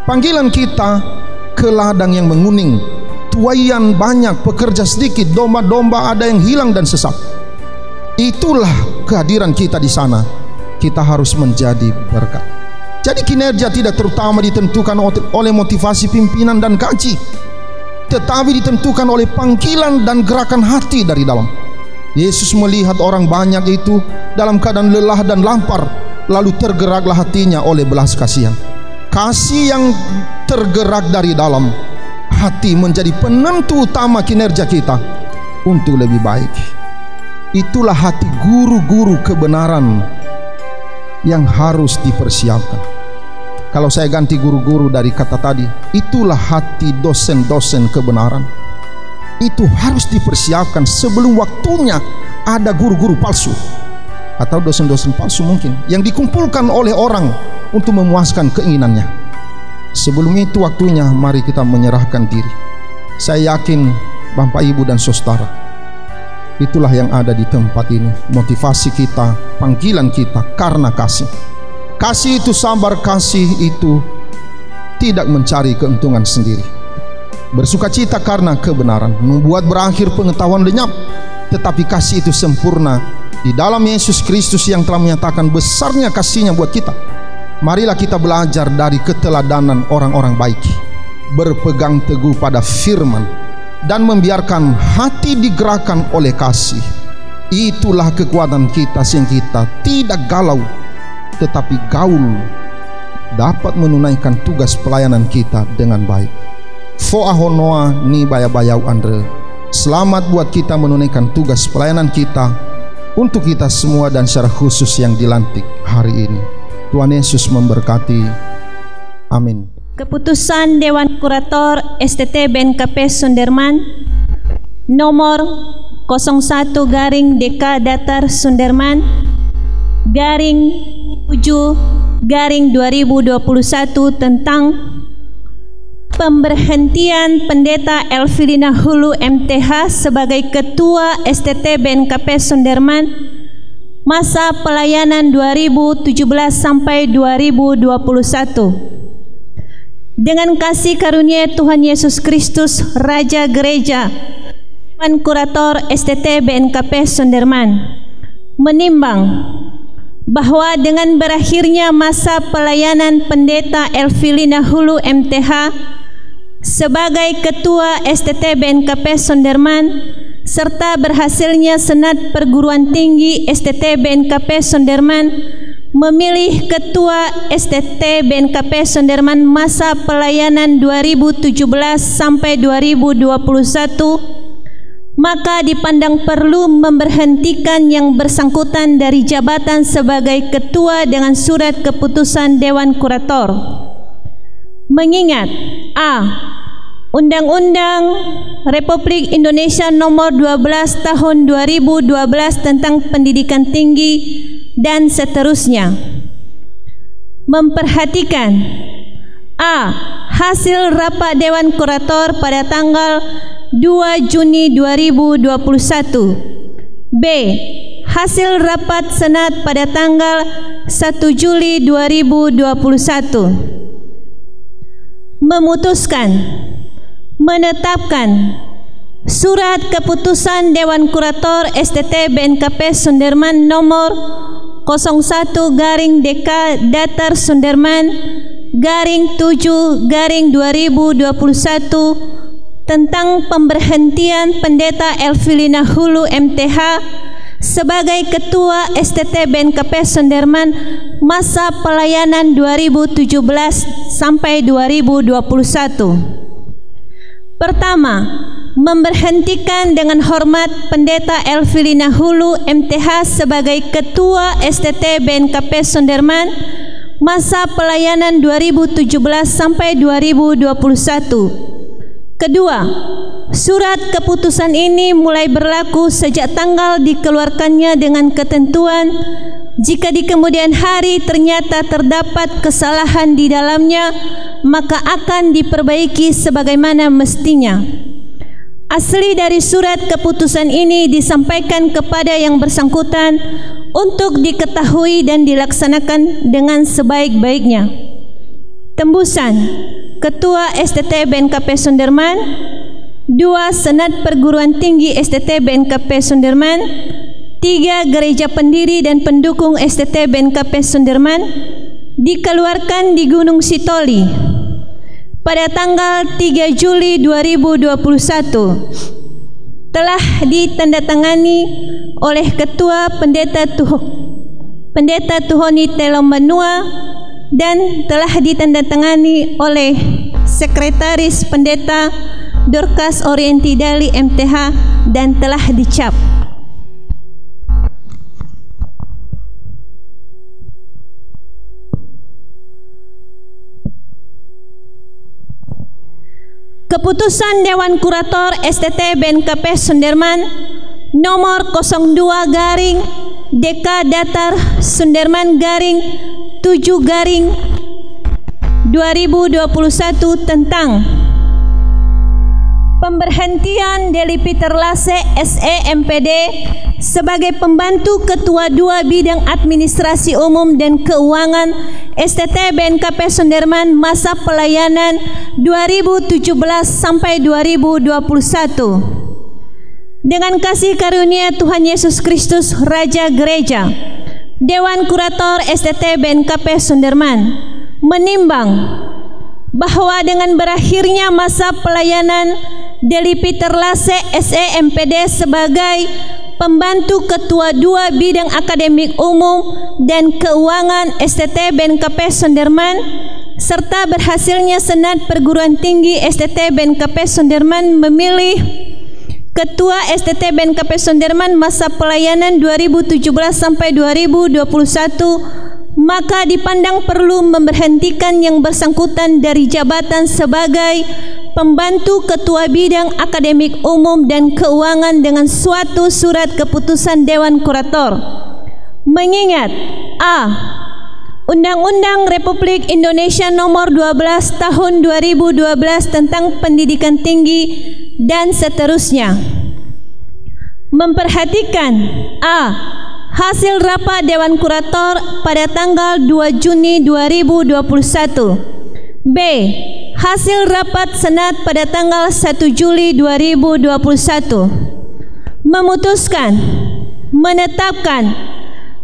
Panggilan kita ke ladang yang menguning, tuaian banyak, pekerja sedikit, domba-domba ada yang hilang dan sesat. Itulah kehadiran kita di sana. Kita harus menjadi berkat. Jadi kinerja tidak terutama ditentukan oleh motivasi pimpinan dan gaji, tetapi ditentukan oleh panggilan dan gerakan hati dari dalam. Yesus melihat orang banyak itu dalam keadaan lelah dan lapar, lalu tergeraklah hatinya oleh belas kasihan. Kasih yang tergerak dari dalam hati menjadi penentu utama kinerja kita untuk lebih baik. Itulah hati guru-guru kebenaran yang harus dipersiapkan. Kalau saya ganti guru-guru dari kata tadi, itulah hati dosen-dosen kebenaran. Itu harus dipersiapkan sebelum waktunya ada guru-guru palsu atau dosen-dosen palsu mungkin yang dikumpulkan oleh orang untuk memuaskan keinginannya. Sebelum itu waktunya mari kita menyerahkan diri. Saya yakin Bapak Ibu dan Saudara, itulah yang ada di tempat ini. Motivasi kita, panggilan kita karena kasih. Kasih itu sabar, kasih itu tidak mencari keuntungan sendiri. Bersukacita karena kebenaran, membuat berakhir pengetahuan lenyap, tetapi kasih itu sempurna di dalam Yesus Kristus yang telah menyatakan besarnya kasihnya buat kita. Marilah kita belajar dari keteladanan orang-orang baik, berpegang teguh pada firman dan membiarkan hati digerakkan oleh kasih. Itulah kekuatan kita sehingga kita tidak galau tetapi gaul, dapat menunaikan tugas pelayanan kita dengan baik. Fo ahonoa ni baya-bayau andre. Selamat buat kita menunaikan tugas pelayanan kita untuk kita semua dan secara khusus yang dilantik hari ini. Tuhan Yesus memberkati. Amin. Keputusan Dewan Kurator STT BNKP Sunderman nomor 01/DK Datar Sunderman /7/2021 tentang pemberhentian Pendeta Elvilina Hulu MTH sebagai Ketua STT BNKP Sunderman masa pelayanan 2017 sampai 2021. Dengan kasih karunia Tuhan Yesus Kristus Raja Gereja, Dewan Kurator STT BNKP Sunderman menimbang bahwa dengan berakhirnya masa pelayanan Pendeta Elvilina Hulu MTH sebagai Ketua STT BNKP Sunderman serta berhasilnya Senat Perguruan Tinggi STT BNKP Sunderman memilih Ketua STT BNKP Sunderman masa pelayanan 2017 sampai 2021, maka dipandang perlu memberhentikan yang bersangkutan dari jabatan sebagai ketua dengan surat keputusan Dewan Kurator. Mengingat A. Undang-Undang Republik Indonesia Nomor 12 Tahun 2012 tentang Pendidikan Tinggi dan seterusnya. Memperhatikan A. Hasil rapat Dewan Kurator pada tanggal 2 Juni 2021. B. Hasil rapat Senat pada tanggal 1 Juli 2021. Memutuskan menetapkan surat keputusan Dewan Kurator STT BNKP Sunderman nomor 01/DK Datar Sunderman /7/2021 tentang pemberhentian Pendeta Elvilina Hulu MTH sebagai Ketua STT BNKP Sunderman masa pelayanan 2017 sampai 2021. Pertama, memberhentikan dengan hormat Pendeta Elvilina Hulu MTH sebagai Ketua STT BNKP Sunderman masa pelayanan 2017 sampai 2021. Kedua, surat keputusan ini mulai berlaku sejak tanggal dikeluarkannya dengan ketentuan jika di kemudian hari ternyata terdapat kesalahan di dalamnya, maka akan diperbaiki sebagaimana mestinya. Asli dari surat keputusan ini disampaikan kepada yang bersangkutan untuk diketahui dan dilaksanakan dengan sebaik-baiknya. Tembusan Ketua STT BNKP Sonderman. 2. Senat Perguruan Tinggi STT BNKP Sonderman. 3. Gereja pendiri dan pendukung STT BNKP Sonderman dikeluarkan di Gunung Sitoli pada tanggal 3 Juli 2021 telah ditandatangani oleh Ketua Pendeta Tuhoni Telomanua dan telah ditandatangani oleh Sekretaris Pendeta Dorcas Orientidali MTH dan telah dicap. Keputusan Dewan Kurator STT BNKP Sonderman nomor 02/DK Datar Sonderman _7/2021 tentang pemberhentian Deli Peter Lase SE MPD sebagai pembantu Ketua 2 Bidang Administrasi Umum dan Keuangan STT BNKP Sonderman masa pelayanan 2017 sampai 2021. Dengan kasih karunia Tuhan Yesus Kristus Raja Gereja, Dewan Kurator STT BNKP Sonderman menimbang bahwa dengan berakhirnya masa pelayanan Deli Peter Lase SE MPD sebagai pembantu Ketua 2 Bidang Akademik Umum dan Keuangan STT BNKP Sonderman serta berhasilnya Senat Perguruan Tinggi STT BNKP Sonderman memilih Ketua STT BNKP Sonderman masa pelayanan 2017 sampai 2021, maka dipandang perlu memberhentikan yang bersangkutan dari jabatan sebagai pembantu Ketua Bidang Akademik Umum dan Keuangan dengan suatu surat keputusan Dewan Kurator. Mengingat A. Undang-Undang Republik Indonesia Nomor 12 Tahun 2012 tentang Pendidikan Tinggi dan seterusnya. Memperhatikan A. Hasil rapat Dewan Kurator pada tanggal 2 Juni 2021. B. Hasil rapat Senat pada tanggal 1 Juli 2021. Memutuskan menetapkan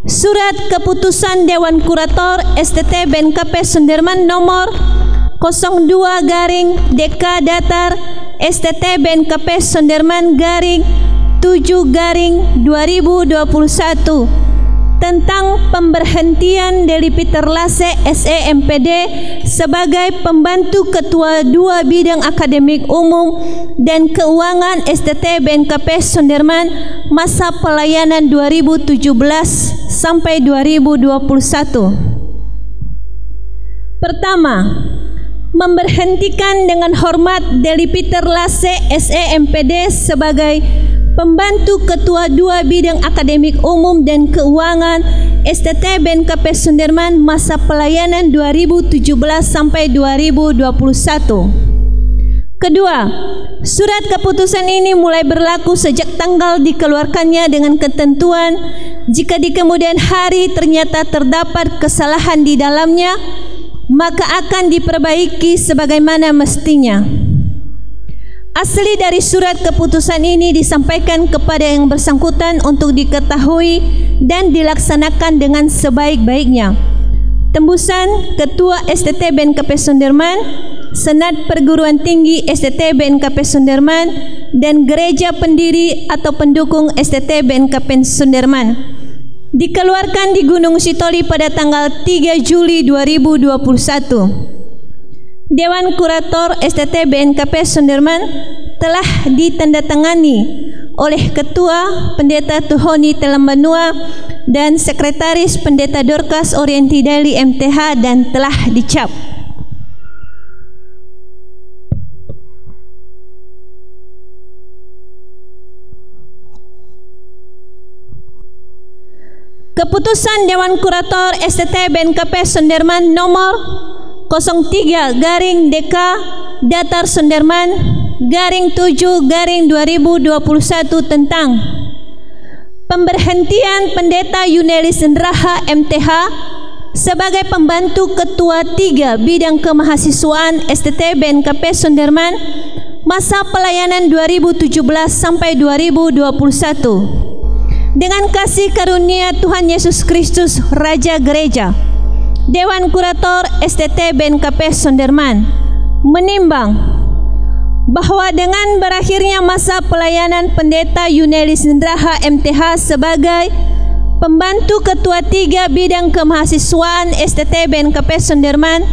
surat keputusan Dewan Kurator STT BNKP Sonderman nomor 02/DK Datar STT BNKP Sonderman _7/2021 tentang pemberhentian Deli Peter Lase SE MPD sebagai pembantu Ketua 2 Bidang Akademik Umum dan Keuangan STT BNKP Sonderman masa pelayanan 2017 sampai 2021. Pertama, memberhentikan dengan hormat Deli Peter Lase SE MPD sebagai pembantu Ketua 2 Bidang Akademik Umum dan Keuangan STT BNKP Sonderman masa pelayanan 2017 sampai 2021. Kedua, surat keputusan ini mulai berlaku sejak tanggal dikeluarkannya dengan ketentuan jika di kemudian hari ternyata terdapat kesalahan di dalamnya, maka akan diperbaiki sebagaimana mestinya. Asli dari surat keputusan ini disampaikan kepada yang bersangkutan untuk diketahui dan dilaksanakan dengan sebaik-baiknya. Tembusan Ketua STT BNKP Sonderman, Senat Perguruan Tinggi STT BNKP Sonderman, dan Gereja Pendiri atau Pendukung STT BNKP Sonderman dikeluarkan di Gunung Sitoli pada tanggal 3 Juli 2021. Dewan Kurator STT BNKP Sonderman telah ditandatangani oleh Ketua Pendeta Tuhoni Telomanua dan Sekretaris Pendeta Dorcas Orientidali MTH dan telah dicap. Keputusan Dewan Kurator STT BNKP Sonderman nomor 03/DK Datar Sonderman _7/2021 tentang pemberhentian Pendeta Yunelis Raha MTH sebagai pembantu Ketua 3 Bidang Kemahasiswaan STT BNKP Sonderman masa pelayanan 2017 sampai 2021. Dengan kasih karunia Tuhan Yesus Kristus Raja Gereja, Dewan Kurator STT BNKP Sonderman menimbang bahwa dengan berakhirnya masa pelayanan Pendeta Yunelis Nendraha MTH sebagai pembantu Ketua 3 Bidang Kemahasiswaan STT BNKP Sonderman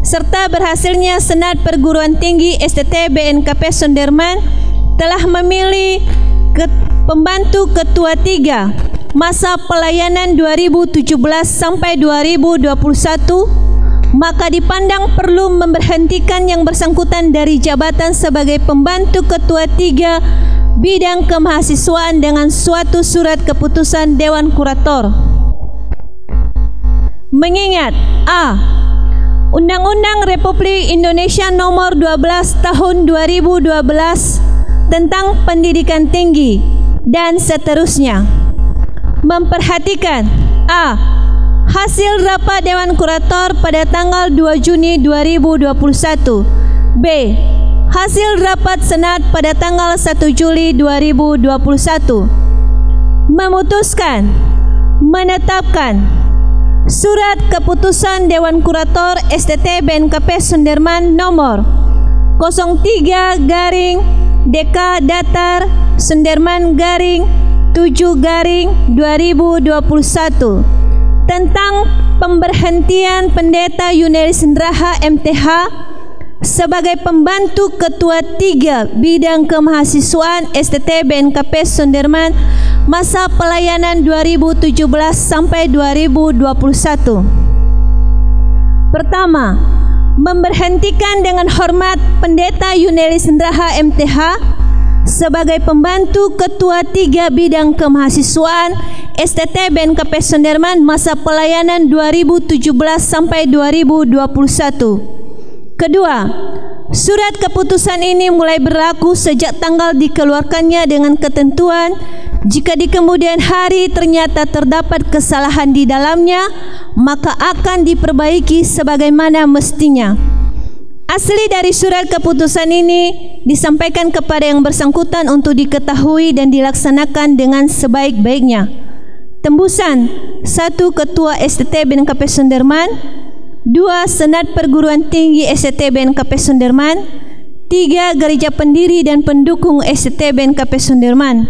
serta berhasilnya Senat Perguruan Tinggi STT BNKP Sonderman telah memilih pembantu Ketua 3 masa pelayanan 2017 sampai 2021, maka dipandang perlu memberhentikan yang bersangkutan dari jabatan sebagai pembantu Ketua 3 Bidang Kemahasiswaan dengan suatu surat keputusan Dewan Kurator. Mengingat A. Undang-Undang Republik Indonesia Nomor 12 Tahun 2012 tentang pendidikan tinggi dan seterusnya, memperhatikan A. Hasil rapat Dewan Kurator pada tanggal 2 Juni 2021. B. Hasil rapat Senat pada tanggal 1 Juli 2021. Memutuskan menetapkan surat keputusan Dewan Kurator STT BNKP Sonderman nomor 03/DK Datar Sonderman _7/2021 tentang pemberhentian Pendeta Yunelis Nendraha MTH sebagai pembantu Ketua 3 Bidang Kemahasiswaan STT BNKP Sonderman masa pelayanan 2017 sampai 2021. Pertama, memberhentikan dengan hormat Pendeta Yunelis Nendraha MTH sebagai pembantu Ketua 3 Bidang Kemahasiswaan STT BNKP Sonderman masa pelayanan 2017 sampai 2021. Kedua, surat keputusan ini mulai berlaku sejak tanggal dikeluarkannya dengan ketentuan jika di kemudian hari ternyata terdapat kesalahan di dalamnya, maka akan diperbaiki sebagaimana mestinya. Asli dari surat keputusan ini disampaikan kepada yang bersangkutan untuk diketahui dan dilaksanakan dengan sebaik-baiknya. Tembusan 1. Ketua STT BNKP Sonderman, 2. Senat Perguruan Tinggi STT BNKP Sonderman, 3. Gereja Pendiri dan Pendukung STT BNKP Sonderman.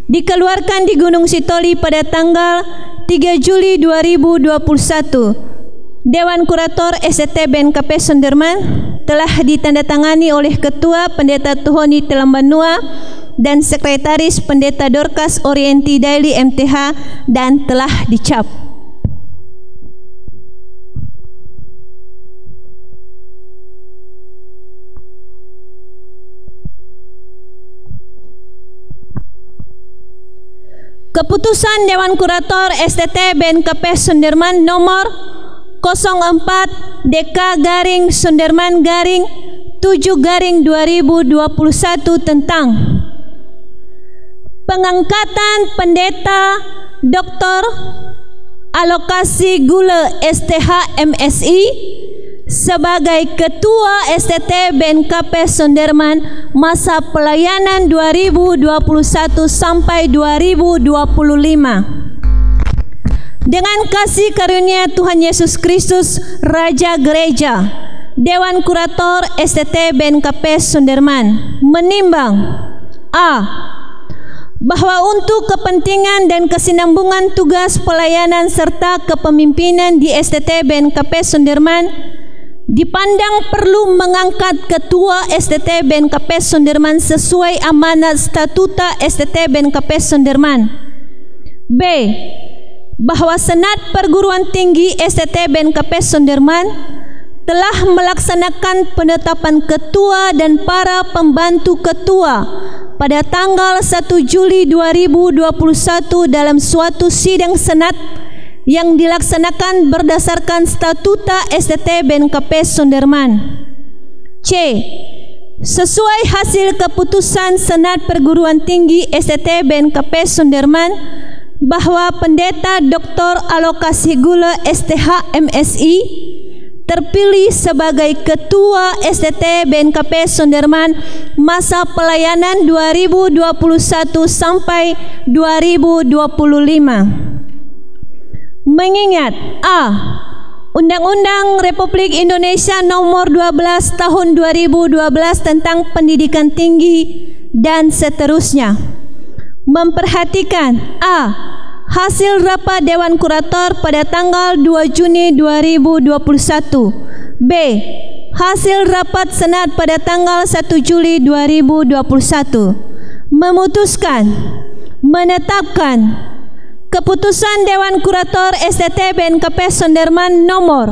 Dikeluarkan di Gunung Sitoli pada tanggal 3 Juli 2021. Dewan Kurator STT BNKP Sonderman telah ditandatangani oleh Ketua Pendeta Tuhoni Telambanua dan Sekretaris Pendeta Dorcas Orienti Daily MTH dan telah dicap. Keputusan Dewan Kurator STT BNKP Sonderman nomor 04/DK Sonderman _7/2021 tentang pengangkatan Pendeta Dr. Alokasi Gule STH MSI sebagai Ketua STT BNKP Sonderman masa pelayanan 2021 sampai 2025. Dengan kasih karunia Tuhan Yesus Kristus Raja Gereja, Dewan Kurator STT BNKP Sonderman menimbang A. Bahwa untuk kepentingan dan kesinambungan tugas pelayanan serta kepemimpinan di STT BNKP Sonderman dipandang perlu mengangkat Ketua STT BNKP Sonderman sesuai amanat statuta STT BNKP Sonderman. B. Bahwa Senat Perguruan Tinggi STT BNKP Sonderman telah melaksanakan penetapan ketua dan para pembantu ketua pada tanggal 1 Juli 2021 dalam suatu sidang Senat yang dilaksanakan berdasarkan statuta STT BNKP Sonderman. C. Sesuai hasil keputusan Senat Perguruan Tinggi STT BNKP Sonderman bahwa Pendeta Dr. Alokasi Gula STH MSI terpilih sebagai Ketua STT BNKP Sonderman masa pelayanan 2021 sampai 2025. Mengingat A. Undang-Undang Republik Indonesia Nomor 12 Tahun 2012 tentang Pendidikan Tinggi dan seterusnya. Memperhatikan A. Hasil rapat Dewan Kurator pada tanggal 2 Juni 2021. B. Hasil rapat Senat pada tanggal 1 Juli 2021. Memutuskan, menetapkan keputusan Dewan Kurator STT BNKP Sonderman nomor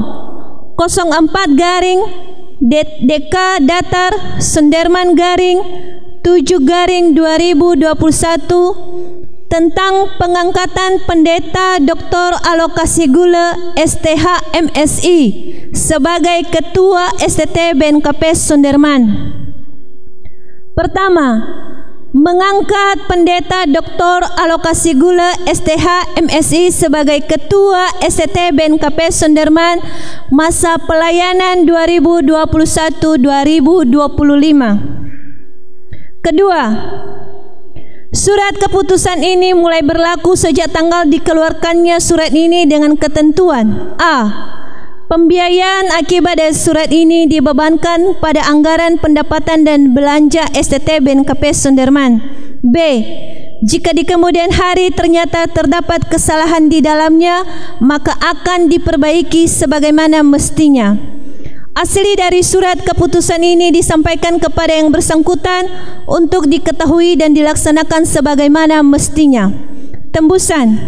04/DK Datar Sonderman 7/2021 tentang pengangkatan Pendeta Dr. Alokasi Gula STH MSI sebagai Ketua STT BNKP Sonderman. Pertama, mengangkat Pendeta Dr. Alokasi Gula STH MSI sebagai Ketua STT BNKP Sonderman masa pelayanan 2021-2025. Kedua, surat keputusan ini mulai berlaku sejak tanggal dikeluarkannya surat ini dengan ketentuan A. Pembiayaan akibat dari surat ini dibebankan pada anggaran pendapatan dan belanja STT BNKP Sonderman. B. Jika di kemudian hari ternyata terdapat kesalahan di dalamnya, maka akan diperbaiki sebagaimana mestinya. Asli dari surat keputusan ini disampaikan kepada yang bersangkutan untuk diketahui dan dilaksanakan sebagaimana mestinya. Tembusan: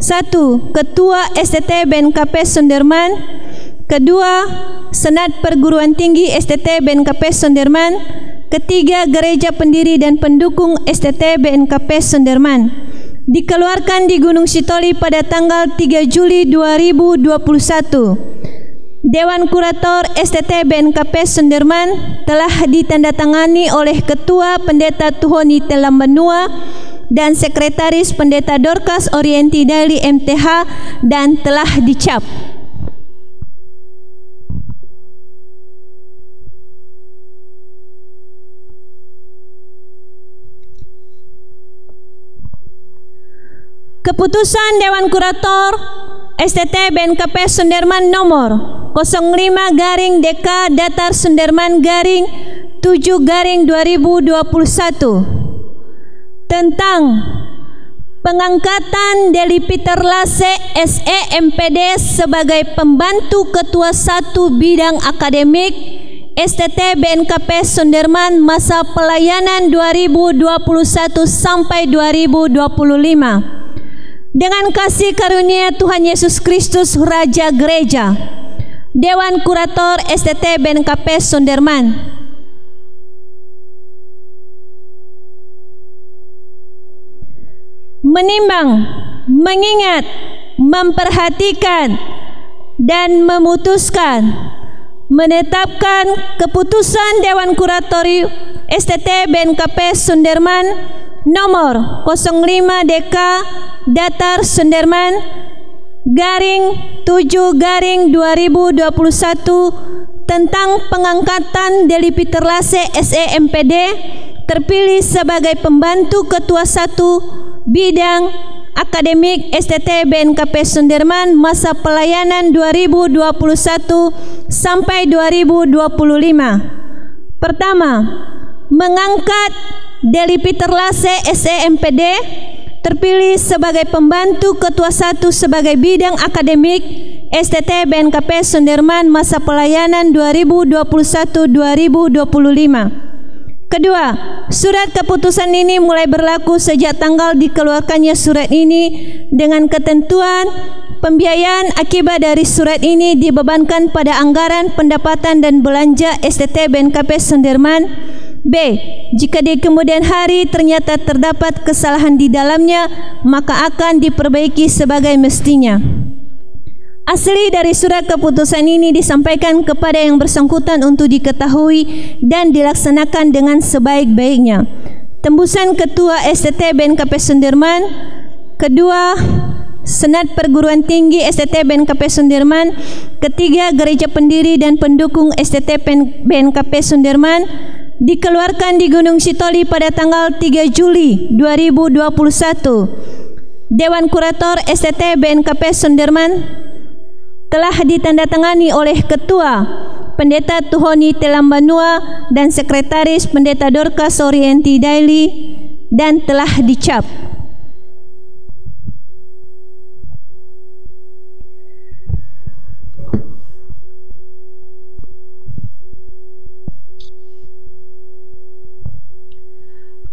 1. Ketua STT BNKP Sonderman. Kedua, Senat Perguruan Tinggi STT BNKP Sonderman. Ketiga, Gereja Pendiri dan Pendukung STT BNKP Sonderman. Dikeluarkan di Gunung Sitoli pada tanggal 3 Juli 2021. Dewan Kurator STT BNKP Sonderman telah ditandatangani oleh Ketua Pendeta Tuhoni Telambanua dan Sekretaris Pendeta Dorcas Orienti Daily MTH dan telah dicap. Keputusan Dewan Kurator STT BNKP Sonderman nomor 05/DK Datar Sonderman 7/2021 tentang pengangkatan Deli Peter Lase SE MPD sebagai pembantu ketua 1 bidang akademik STT BNKP Sonderman masa pelayanan 2021 sampai 2025. Dengan kasih karunia Tuhan Yesus Kristus Raja Gereja, Dewan Kurator STT BNKP Sonderman menimbang, mengingat, memperhatikan, dan memutuskan menetapkan keputusan Dewan Kurator STT BNKP Sonderman nomor 05/DK Datar Sonderman 7/2021 tentang pengangkatan Deli Peter Lase SE MPD terpilih sebagai pembantu ketua 1 bidang akademik STT BNKP Sonderman masa pelayanan 2021 sampai 2025. Pertama, mengangkat Deli Peter Lase SE MPD terpilih sebagai pembantu ketua 1 sebagai bidang akademik STT BNKP Sonderman masa pelayanan 2021-2025. Kedua, surat keputusan ini mulai berlaku sejak tanggal dikeluarkannya surat ini dengan ketentuan pembiayaan akibat dari surat ini dibebankan pada anggaran pendapatan dan belanja STT BNKP Sonderman. B. Jika di kemudian hari ternyata terdapat kesalahan di dalamnya, maka akan diperbaiki sebagai mestinya. Asli dari surat keputusan ini disampaikan kepada yang bersangkutan untuk diketahui dan dilaksanakan dengan sebaik-baiknya. Tembusan Ketua STT BNKP Sonderman. kedua, Senat Perguruan Tinggi STT BNKP Sudirman, ketiga, Gereja Pendiri dan Pendukung STT BNKP Sudirman dikeluarkan di Gunung Sitoli pada tanggal 3 Juli 2021. Dewan Kurator STT BNKP Sudirman telah ditandatangani oleh Ketua Pendeta Tuhoni Telambanua dan Sekretaris Pendeta Dorcas Orienti Daily dan telah dicap.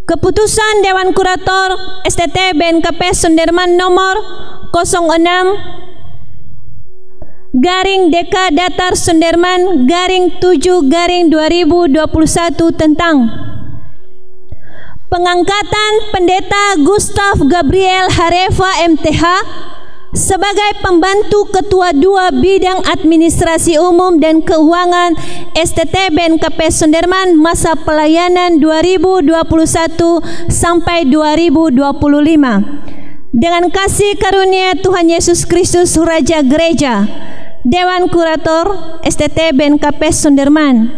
Keputusan Dewan Kurator STT BNKP Sudirman nomor 06/DK Datar Sudirman /7/2021 tentang pengangkatan Pendeta Gustav Gabriel Hareva MTH sebagai pembantu Ketua 2 Bidang Administrasi Umum dan Keuangan STT BNKP Sudirman masa pelayanan 2021 sampai 2025. Dengan kasih karunia Tuhan Yesus Kristus Raja Gereja, Dewan Kurator STT BNKP Sudirman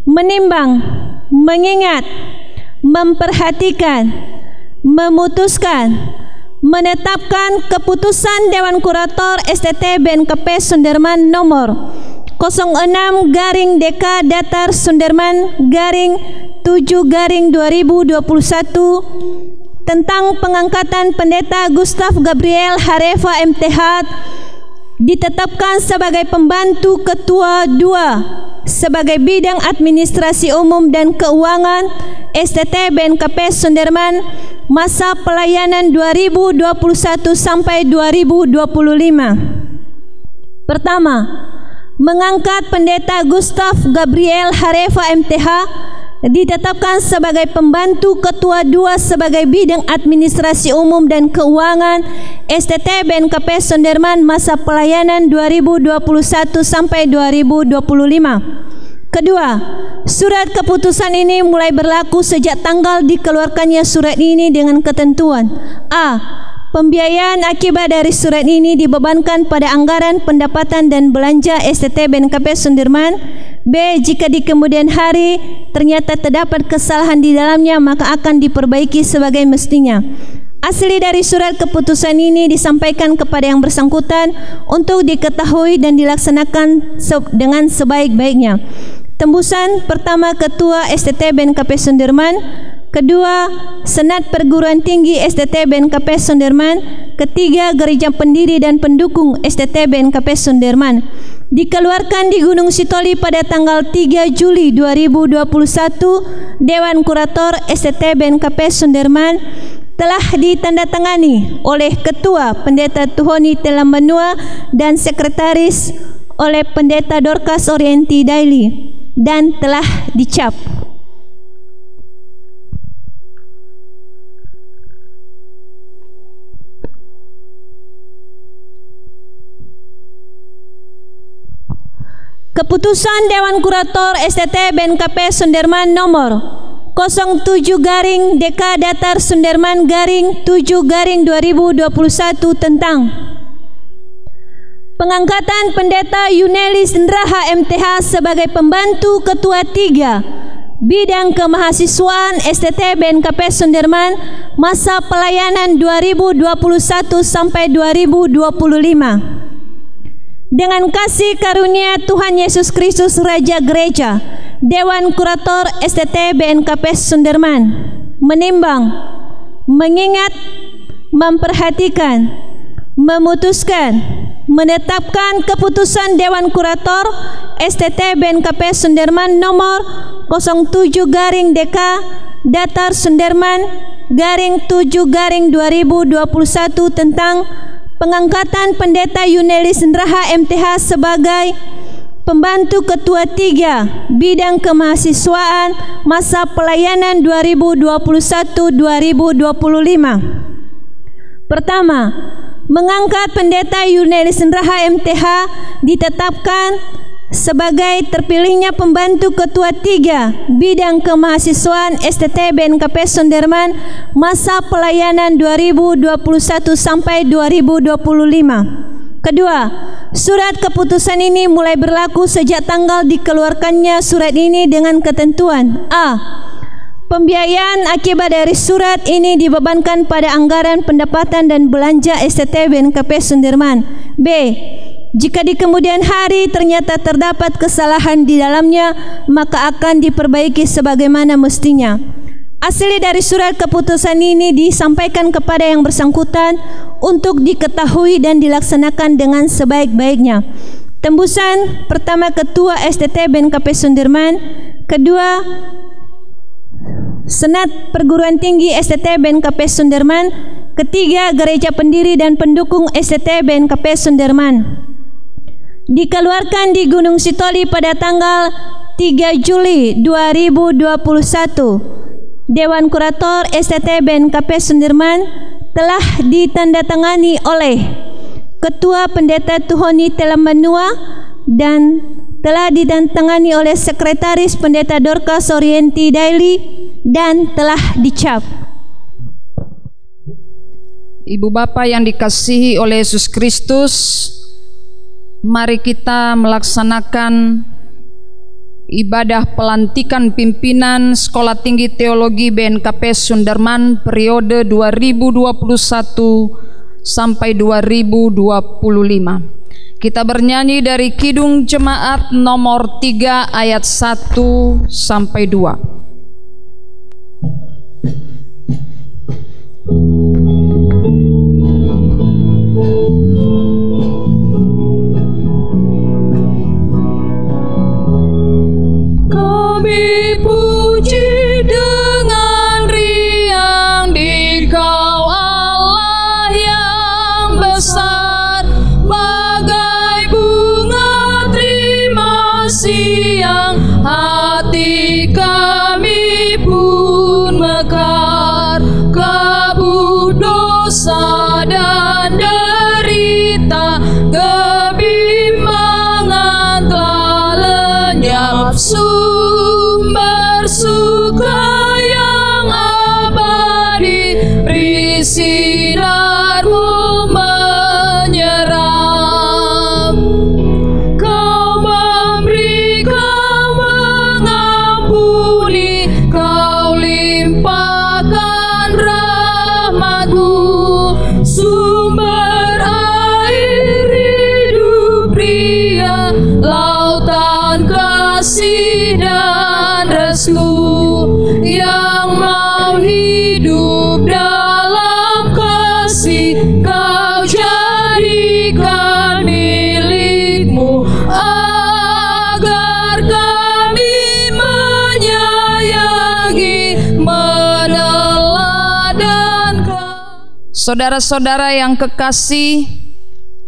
menimbang, mengingat, memperhatikan, memutuskan, menetapkan keputusan Dewan Kurator STT BNKP Sudirman nomor 06/DK Datar Sudirman /7/2021 tentang pengangkatan Pendeta Gustav Gabriel Hareva MTH ditetapkan sebagai pembantu Ketua 2 sebagai Bidang Administrasi Umum dan Keuangan STT BNKP Sudirman masa pelayanan 2021 sampai 2025. Pertama, mengangkat Pendeta Gustav Gabriel Hareva MTH ditetapkan sebagai pembantu Ketua 2 sebagai Bidang Administrasi Umum dan Keuangan STT BNKP Sudirman masa pelayanan 2021 sampai 2025. Kedua, surat keputusan ini mulai berlaku sejak tanggal dikeluarkannya surat ini dengan ketentuan: A. Pembiayaan akibat dari surat ini dibebankan pada anggaran pendapatan dan belanja STT BNKP Sudirman. B. Jika di kemudian hari ternyata terdapat kesalahan di dalamnya, maka akan diperbaiki sebagai mestinya. Asli dari surat keputusan ini disampaikan kepada yang bersangkutan untuk diketahui dan dilaksanakan dengan sebaik-baiknya. Tembusan pertama, Ketua STT BNKP Sudirman. Kedua, Senat Perguruan Tinggi STT BNKP Sudirman. Ketiga, Gereja Pendiri dan Pendukung STT BNKP Sudirman. Dikeluarkan di Gunung Sitoli pada tanggal 3 Juli 2021, Dewan Kurator STT BNKP Sudirman telah ditandatangani oleh Ketua Pendeta Tuhoni Telambanua dan Sekretaris oleh Pendeta Dorcas Orienti Daily dan telah dicap. Keputusan Dewan Kurator STT BNKP Sudirman nomor 07/DK Datar Sudirman /7/2021 tentang pengangkatan Pendeta Yunelis Ndraha MTH sebagai pembantu Ketua 3 Bidang Kemahasiswaan STT BNKP Sudirman masa pelayanan 2021 sampai 2025. Dengan kasih karunia Tuhan Yesus Kristus Raja Gereja, Dewan Kurator STT BNKP Sudirman menimbang, mengingat, memperhatikan, memutuskan, menetapkan keputusan Dewan Kurator STT BNKP Sudirman nomor 07/DK Datar Sudirman /7/2021 tentang pengangkatan Pendeta Yunelis Ndraha MTH sebagai pembantu Ketua 3 Bidang Kemahasiswaan masa pelayanan 2021-2025. Pertama, mengangkat Pendeta Yunelis Ndraha MTH ditetapkan sebagai terpilihnya pembantu ketua 3 bidang kemahasiswaan STT BNKP Sonderman masa pelayanan 2021 sampai 2025. Kedua, surat keputusan ini mulai berlaku sejak tanggal dikeluarkannya surat ini dengan ketentuan: A. Pembiayaan akibat dari surat ini dibebankan pada anggaran pendapatan dan belanja STT BNKP Sonderman. B. Jika di kemudian hari ternyata terdapat kesalahan di dalamnya, maka akan diperbaiki sebagaimana mestinya. Asli dari surat keputusan ini disampaikan kepada yang bersangkutan untuk diketahui dan dilaksanakan dengan sebaik-baiknya. Tembusan pertama, Ketua STT BNKP Sonderman. Kedua, Senat Perguruan Tinggi STT BNKP Sonderman. Ketiga, Gereja Pendiri dan Pendukung STT BNKP Sonderman. Dikeluarkan di Gunung Sitoli pada tanggal 3 Juli 2021. Dewan Kurator STT BNKP Sonderman telah ditandatangani oleh Ketua Pendeta Tuhoni Telambanua dan telah ditandatangani oleh Sekretaris Pendeta Dorcas Orienti Daily dan telah dicap. Ibu Bapa yang dikasihi oleh Yesus Kristus, mari kita melaksanakan ibadah pelantikan pimpinan Sekolah Tinggi Teologi BNKP Sonderman periode 2021 sampai 2025. Kita bernyanyi dari Kidung Jemaat nomor 3 ayat 1 sampai 2. Kami puji dengan riang Dikau Allah yang besar, bagai bunga terima siang hati kami pun mekar. Kabut dosa dan derita, kebimbangan telah lenyap. Sumber suka yang abadi, beri sinar-Mu menyerap. Kau memberi, Kau mengampuni, Kau limpahkan rahmat-Mu. Sumber air hidup pria, lautan kasih dan restu, yang mau hidup dalam kasih Kau jadikan milik-Mu, agar kami menyayangi, meneladankan. Saudara-saudara yang kekasih,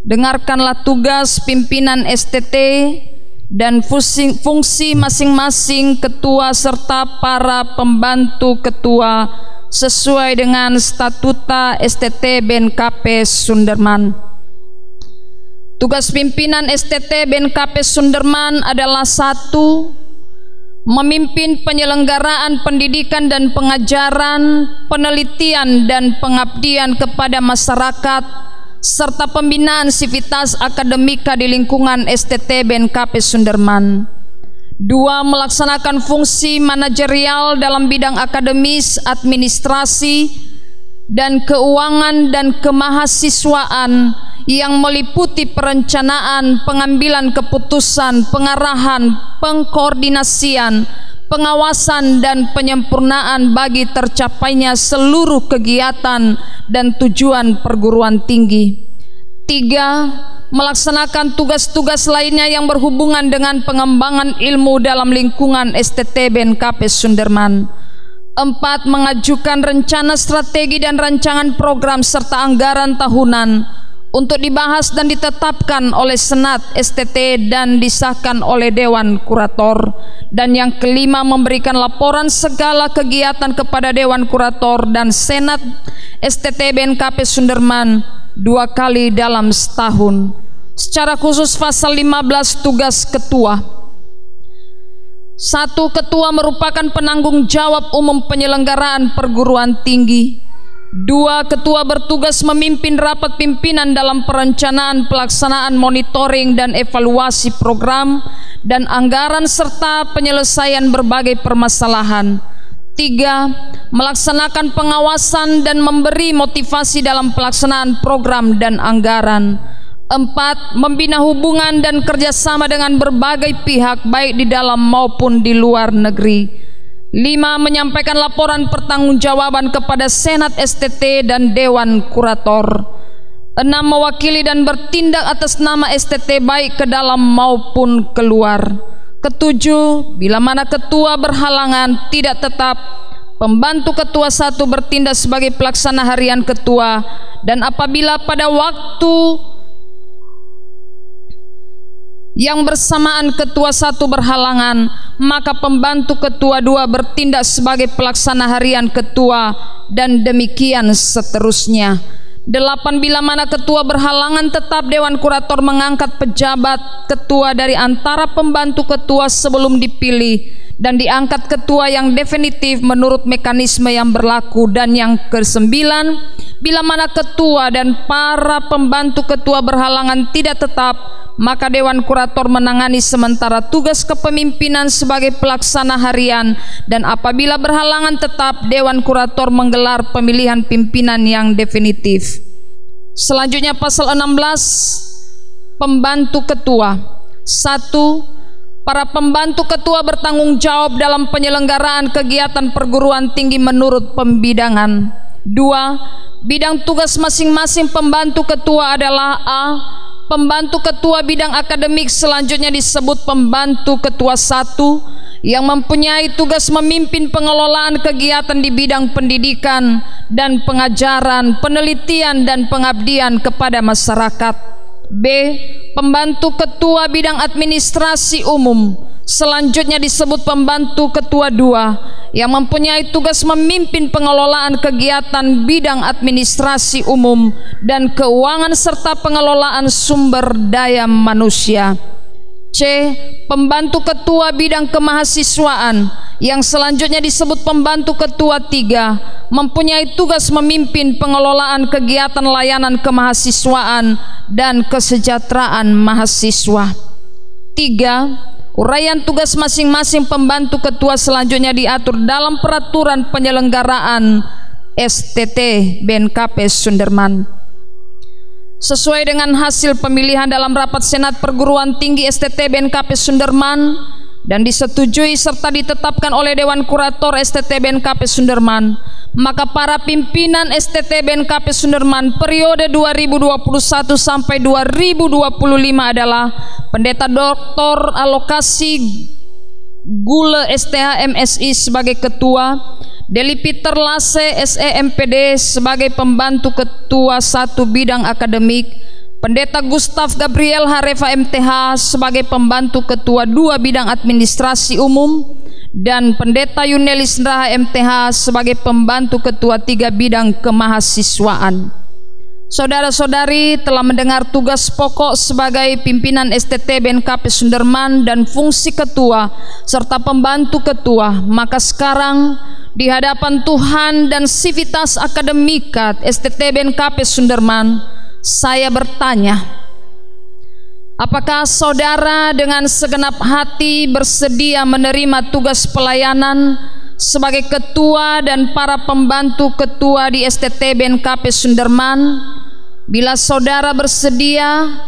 dengarkanlah tugas pimpinan STT dan fungsi masing-masing ketua serta para pembantu ketua sesuai dengan statuta STT BNKP Sonderman. Tugas pimpinan STT BNKP Sonderman adalah 1. Memimpin penyelenggaraan pendidikan dan pengajaran, penelitian dan pengabdian kepada masyarakat, serta pembinaan sivitas akademika di lingkungan STT BNKP Sonderman. 2. Melaksanakan fungsi manajerial dalam bidang akademis, administrasi, dan keuangan dan kemahasiswaan yang meliputi perencanaan, pengambilan keputusan, pengarahan, pengkoordinasian, pengawasan dan penyempurnaan bagi tercapainya seluruh kegiatan dan tujuan perguruan tinggi. 3. Melaksanakan tugas-tugas lainnya yang berhubungan dengan pengembangan ilmu dalam lingkungan STT BNKP Sonderman. 4. Mengajukan rencana strategi dan rancangan program serta anggaran tahunan untuk dibahas dan ditetapkan oleh Senat STT dan disahkan oleh Dewan Kurator. Dan yang kelima, memberikan laporan segala kegiatan kepada Dewan Kurator dan Senat STT BNKP Sonderman 2 kali dalam setahun. Secara khusus pasal 15 tugas ketua. 1. Ketua merupakan penanggung jawab umum penyelenggaraan perguruan tinggi. 2. Ketua bertugas memimpin rapat pimpinan dalam perencanaan, pelaksanaan, monitoring dan evaluasi program dan anggaran serta penyelesaian berbagai permasalahan. 3. Melaksanakan pengawasan dan memberi motivasi dalam pelaksanaan program dan anggaran. 4. Membina hubungan dan kerjasama dengan berbagai pihak baik di dalam maupun di luar negeri. 5. Menyampaikan laporan pertanggungjawaban kepada Senat STT dan Dewan Kurator. 6. Mewakili dan bertindak atas nama STT baik ke dalam maupun keluar. 7. Bila mana ketua berhalangan tidak tetap, pembantu ketua 1 bertindak sebagai pelaksana harian ketua, dan apabila pada waktu yang bersamaan ketua 1 berhalangan, maka pembantu ketua 2 bertindak sebagai pelaksana harian ketua, dan demikian seterusnya. 8. Bila mana ketua berhalangan tetap, Dewan Kurator mengangkat pejabat ketua dari antara pembantu ketua sebelum dipilih dan diangkat ketua yang definitif menurut mekanisme yang berlaku. Dan yang ke-9, bila mana ketua dan para pembantu ketua berhalangan tidak tetap, maka Dewan Kurator menangani sementara tugas kepemimpinan sebagai pelaksana harian, dan apabila berhalangan tetap, Dewan Kurator menggelar pemilihan pimpinan yang definitif. Selanjutnya pasal 16, pembantu ketua. 1. Para pembantu ketua bertanggung jawab dalam penyelenggaraan kegiatan perguruan tinggi menurut pembidangan. 2. Bidang tugas masing-masing pembantu ketua adalah: A. Pembantu ketua bidang akademik, selanjutnya disebut pembantu ketua 1, yang mempunyai tugas memimpin pengelolaan kegiatan di bidang pendidikan dan pengajaran, penelitian dan pengabdian kepada masyarakat. B. Pembantu ketua bidang administrasi umum, selanjutnya disebut pembantu ketua 2, yang mempunyai tugas memimpin pengelolaan kegiatan bidang administrasi umum dan keuangan serta pengelolaan sumber daya manusia. C. Pembantu ketua bidang kemahasiswaan, yang selanjutnya disebut pembantu ketua 3, mempunyai tugas memimpin pengelolaan kegiatan layanan kemahasiswaan dan kesejahteraan mahasiswa. 3. Uraian tugas masing-masing pembantu ketua selanjutnya diatur dalam peraturan penyelenggaraan STT BNKP Sunderman. Sesuai dengan hasil pemilihan dalam rapat Senat Perguruan Tinggi STT BNKP Sunderman dan disetujui serta ditetapkan oleh Dewan Kurator STT BNKP Sunderman, maka para pimpinan STT BNKP Sunderman periode 2021 sampai 2025 adalah Pendeta Dr. Alokasi Gule STH MSI sebagai ketua, Deli Peter Lase SEMPD sebagai pembantu ketua 1 bidang akademik, Pendeta Gustav Gabriel Hareva MTH sebagai pembantu ketua 2 bidang administrasi umum, dan Pendeta Yunelis Raha MTH sebagai pembantu ketua 3 bidang kemahasiswaan. Saudara-saudari telah mendengar tugas pokok sebagai pimpinan STT BNKP Sunderman dan fungsi ketua serta pembantu ketua. Maka sekarang di hadapan Tuhan dan sivitas akademikat STT BNKP Sunderman, saya bertanya, apakah saudara dengan segenap hati bersedia menerima tugas pelayanan sebagai ketua dan para pembantu ketua di STT BNKP Sunderman? Bila saudara bersedia,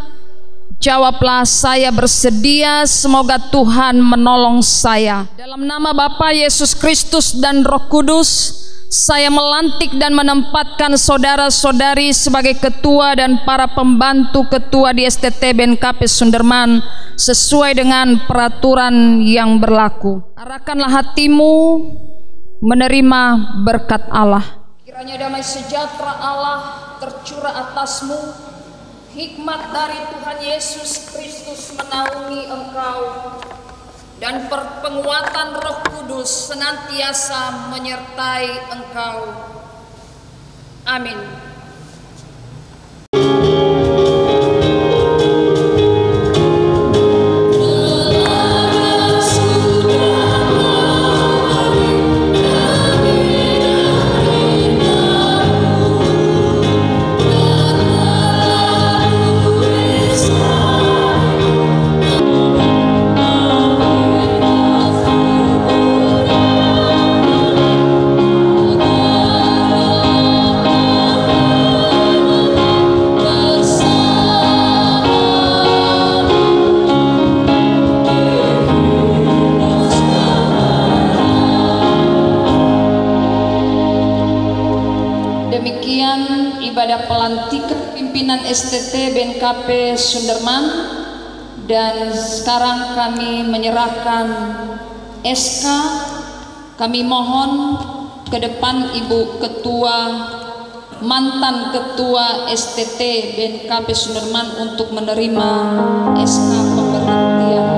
jawablah, saya bersedia, semoga Tuhan menolong saya. Dalam nama Bapa, Yesus Kristus dan Roh Kudus, saya melantik dan menempatkan saudara-saudari sebagai ketua dan para pembantu ketua di STT BNKP Sunderman sesuai dengan peraturan yang berlaku. Arahkanlah hatimu menerima berkat Allah. Kiranya damai sejahtera Allah tercurah atasmu, hikmat dari Tuhan Yesus Kristus menaungi engkau, dan penguatan Roh Kudus senantiasa menyertai engkau. Amin. pimpinan STT BNKP Sunderman, dan sekarang kami menyerahkan SK. Kami mohon ke depan Ibu Ketua, mantan Ketua STT BNKP Sunderman untuk menerima SK pemberhentian.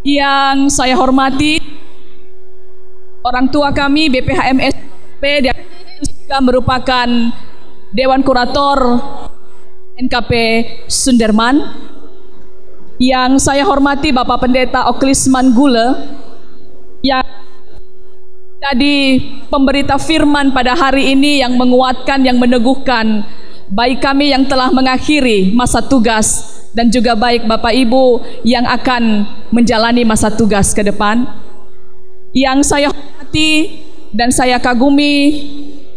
Yang saya hormati orang tua kami BPHMSP dan juga merupakan Dewan Kurator NKP Sunderman. Yang saya hormati Bapak Pendeta Oklisman Gule yang tadi pemberita firman pada hari ini, yang menguatkan, yang meneguhkan baik kami yang telah mengakhiri masa tugas dan juga baik Bapak Ibu yang akan menjalani masa tugas ke depan. Yang saya hormati dan saya kagumi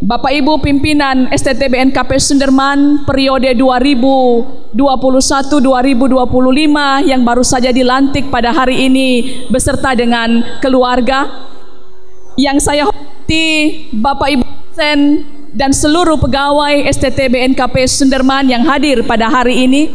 Bapak Ibu pimpinan STT BNKP Sunderman periode 2021-2025 yang baru saja dilantik pada hari ini beserta dengan keluarga. Yang saya hormati Bapak Ibu dosen dan seluruh pegawai STT BNKP Sunderman yang hadir pada hari ini.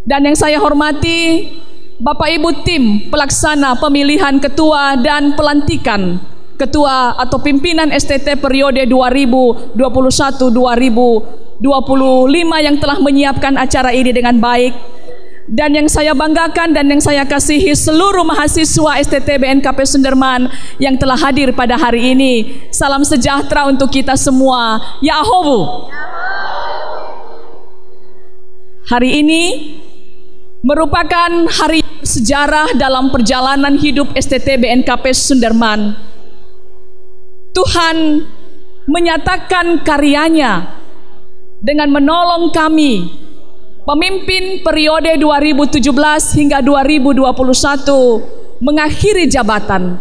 Dan yang saya hormati Bapak Ibu tim pelaksana pemilihan ketua dan pelantikan ketua atau pimpinan STT periode 2021-2025 yang telah menyiapkan acara ini dengan baik. Dan yang saya banggakan dan yang saya kasihi seluruh mahasiswa STT BNKP Sunderman yang telah hadir pada hari ini. Salam sejahtera untuk kita semua. Ya Ahobu. Hari ini merupakan hari sejarah dalam perjalanan hidup STT BNKP Sunderman. Tuhan menyatakan karyanya dengan menolong kami, pemimpin periode 2017 hingga 2021 mengakhiri jabatan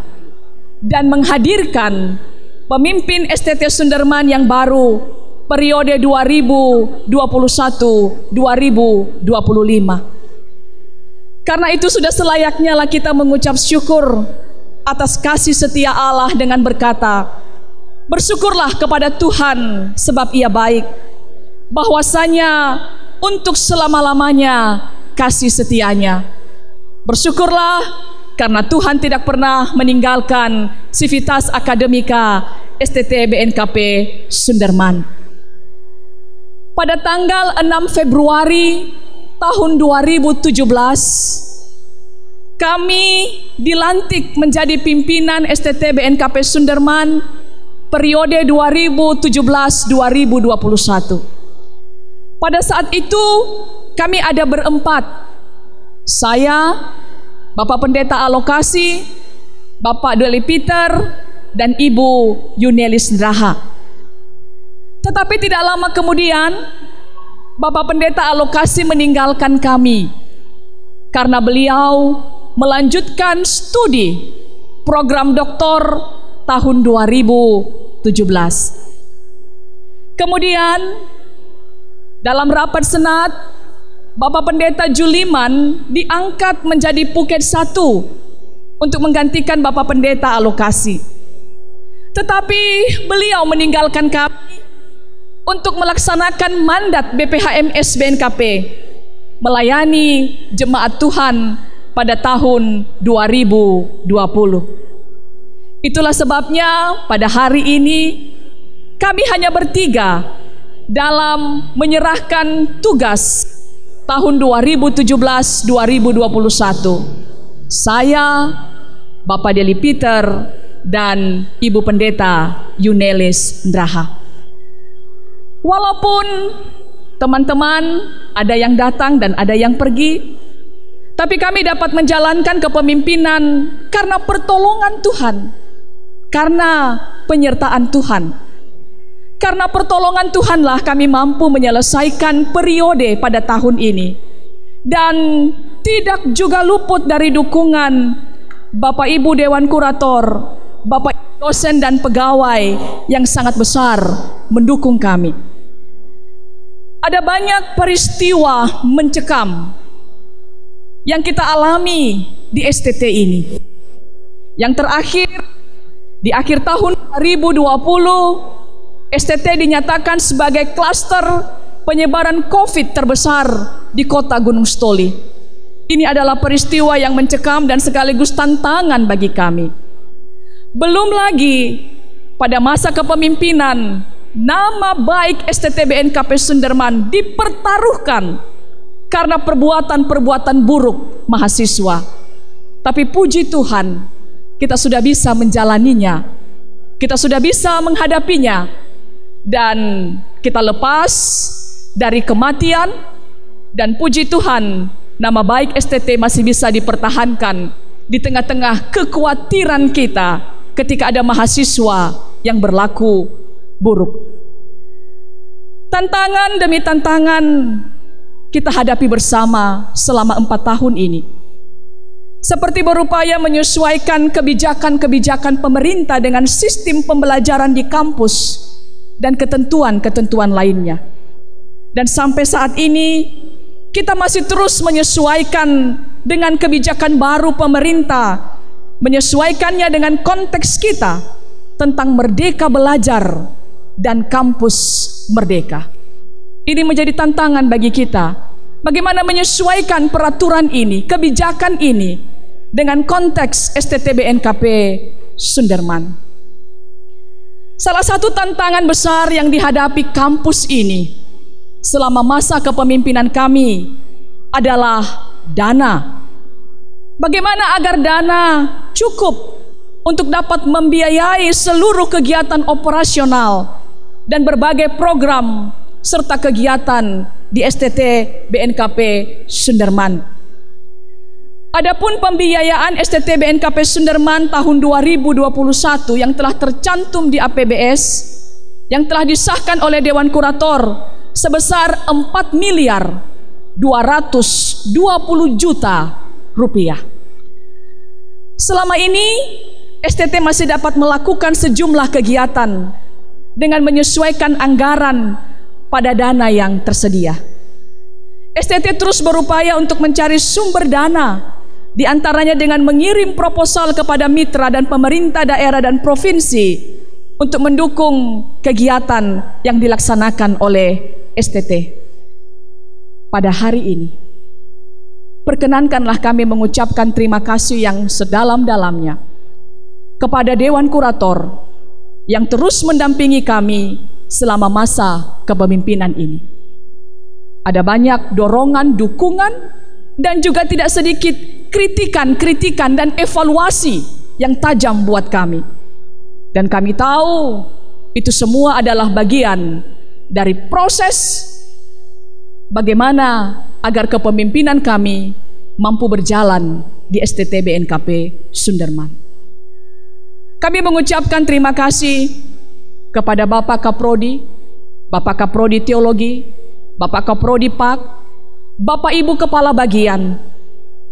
dan menghadirkan pemimpin STT Sunderman yang baru periode 2021-2025. Karena itu sudah selayaknya lah kita mengucap syukur atas kasih setia Allah dengan berkata, bersyukurlah kepada Tuhan sebab Ia baik, bahwasanya untuk selama-lamanya kasih setianya. Bersyukurlah karena Tuhan tidak pernah meninggalkan Civitas Akademika STT BNKP Sunderman. Pada tanggal 6 Februari tahun 2017, kami dilantik menjadi pimpinan STT BNKP Sunderman periode 2017-2021. Pada saat itu kami ada berempat. Saya, Bapak Pendeta Alokasi, Bapak Deli Peter, dan Ibu Yunelis Ndraha. Tetapi tidak lama kemudian Bapak Pendeta Alokasi meninggalkan kami karena beliau melanjutkan studi program doktor tahun 2017. Kemudian dalam rapat senat, Bapak Pendeta Juliman diangkat menjadi Puket 1 untuk menggantikan Bapak Pendeta Alokasi. Tetapi beliau meninggalkan kami untuk melaksanakan mandat BPHMS BNKP melayani jemaat Tuhan pada tahun 2020. Itulah sebabnya pada hari ini kami hanya bertiga dalam menyerahkan tugas tahun 2017-2021. Saya, Bapak Deli Peter, dan Ibu Pendeta Yunelis Ndraha. Walaupun teman-teman ada yang datang dan ada yang pergi, tapi kami dapat menjalankan kepemimpinan karena pertolongan Tuhan, karena penyertaan Tuhan. Karena pertolongan Tuhanlah kami mampu menyelesaikan periode pada tahun ini. Dan tidak juga luput dari dukungan Bapak Ibu Dewan Kurator, Bapak dosen dan pegawai yang sangat besar mendukung kami. Ada banyak peristiwa mencekam yang kita alami di STT ini. Yang terakhir, di akhir tahun 2020, STT dinyatakan sebagai klaster penyebaran COVID terbesar di kota Gunung Stoli. Ini adalah peristiwa yang mencekam dan sekaligus tantangan bagi kami. Belum lagi pada masa kepemimpinan, nama baik STT BNKP Sunderman dipertaruhkan karena perbuatan-perbuatan buruk mahasiswa. Tapi puji Tuhan, kita sudah bisa menjalaninya, kita sudah bisa menghadapinya, dan kita lepas dari kematian. Dan puji Tuhan, nama baik STT masih bisa dipertahankan di tengah-tengah kekhawatiran kita ketika ada mahasiswa yang berlaku buruk. Tantangan demi tantangan kita hadapi bersama selama 4 tahun ini. Seperti berupaya menyesuaikan kebijakan-kebijakan pemerintah dengan sistem pembelajaran di kampus dan ketentuan-ketentuan lainnya. Dan sampai saat ini kita masih terus menyesuaikan dengan kebijakan baru pemerintah, menyesuaikannya dengan konteks kita tentang merdeka belajar dan kampus merdeka. Ini menjadi tantangan bagi kita, bagaimana menyesuaikan peraturan ini, kebijakan ini dengan konteks STT BNKP Sunderman. Salah satu tantangan besar yang dihadapi kampus ini selama masa kepemimpinan kami adalah dana. Bagaimana agar dana cukup untuk dapat membiayai seluruh kegiatan operasional dan berbagai program serta kegiatan di STT BNKP Sunderman. Adapun pembiayaan STT BNKP Sunderman tahun 2021 yang telah tercantum di APBS, yang telah disahkan oleh Dewan Kurator sebesar 4.220.000.000 rupiah. Selama ini STT masih dapat melakukan sejumlah kegiatan dengan menyesuaikan anggaran pada dana yang tersedia. STT terus berupaya untuk mencari sumber dana, di antaranya dengan mengirim proposal kepada mitra dan pemerintah daerah dan provinsi untuk mendukung kegiatan yang dilaksanakan oleh STT. Pada hari ini, perkenankanlah kami mengucapkan terima kasih yang sedalam-dalamnya kepada Dewan Kurator yang terus mendampingi kami selama masa kepemimpinan ini. Ada banyak dorongan, dukungan, dan juga tidak sedikit kritikan dan evaluasi yang tajam buat kami. Dan kami tahu itu semua adalah bagian dari proses bagaimana agar kepemimpinan kami mampu berjalan di STT BNKP Sunderman. Kami mengucapkan terima kasih kepada Bapak Kaprodi, Bapak Kaprodi Teologi, Bapak Kaprodi Pak, Bapak Ibu Kepala Bagian,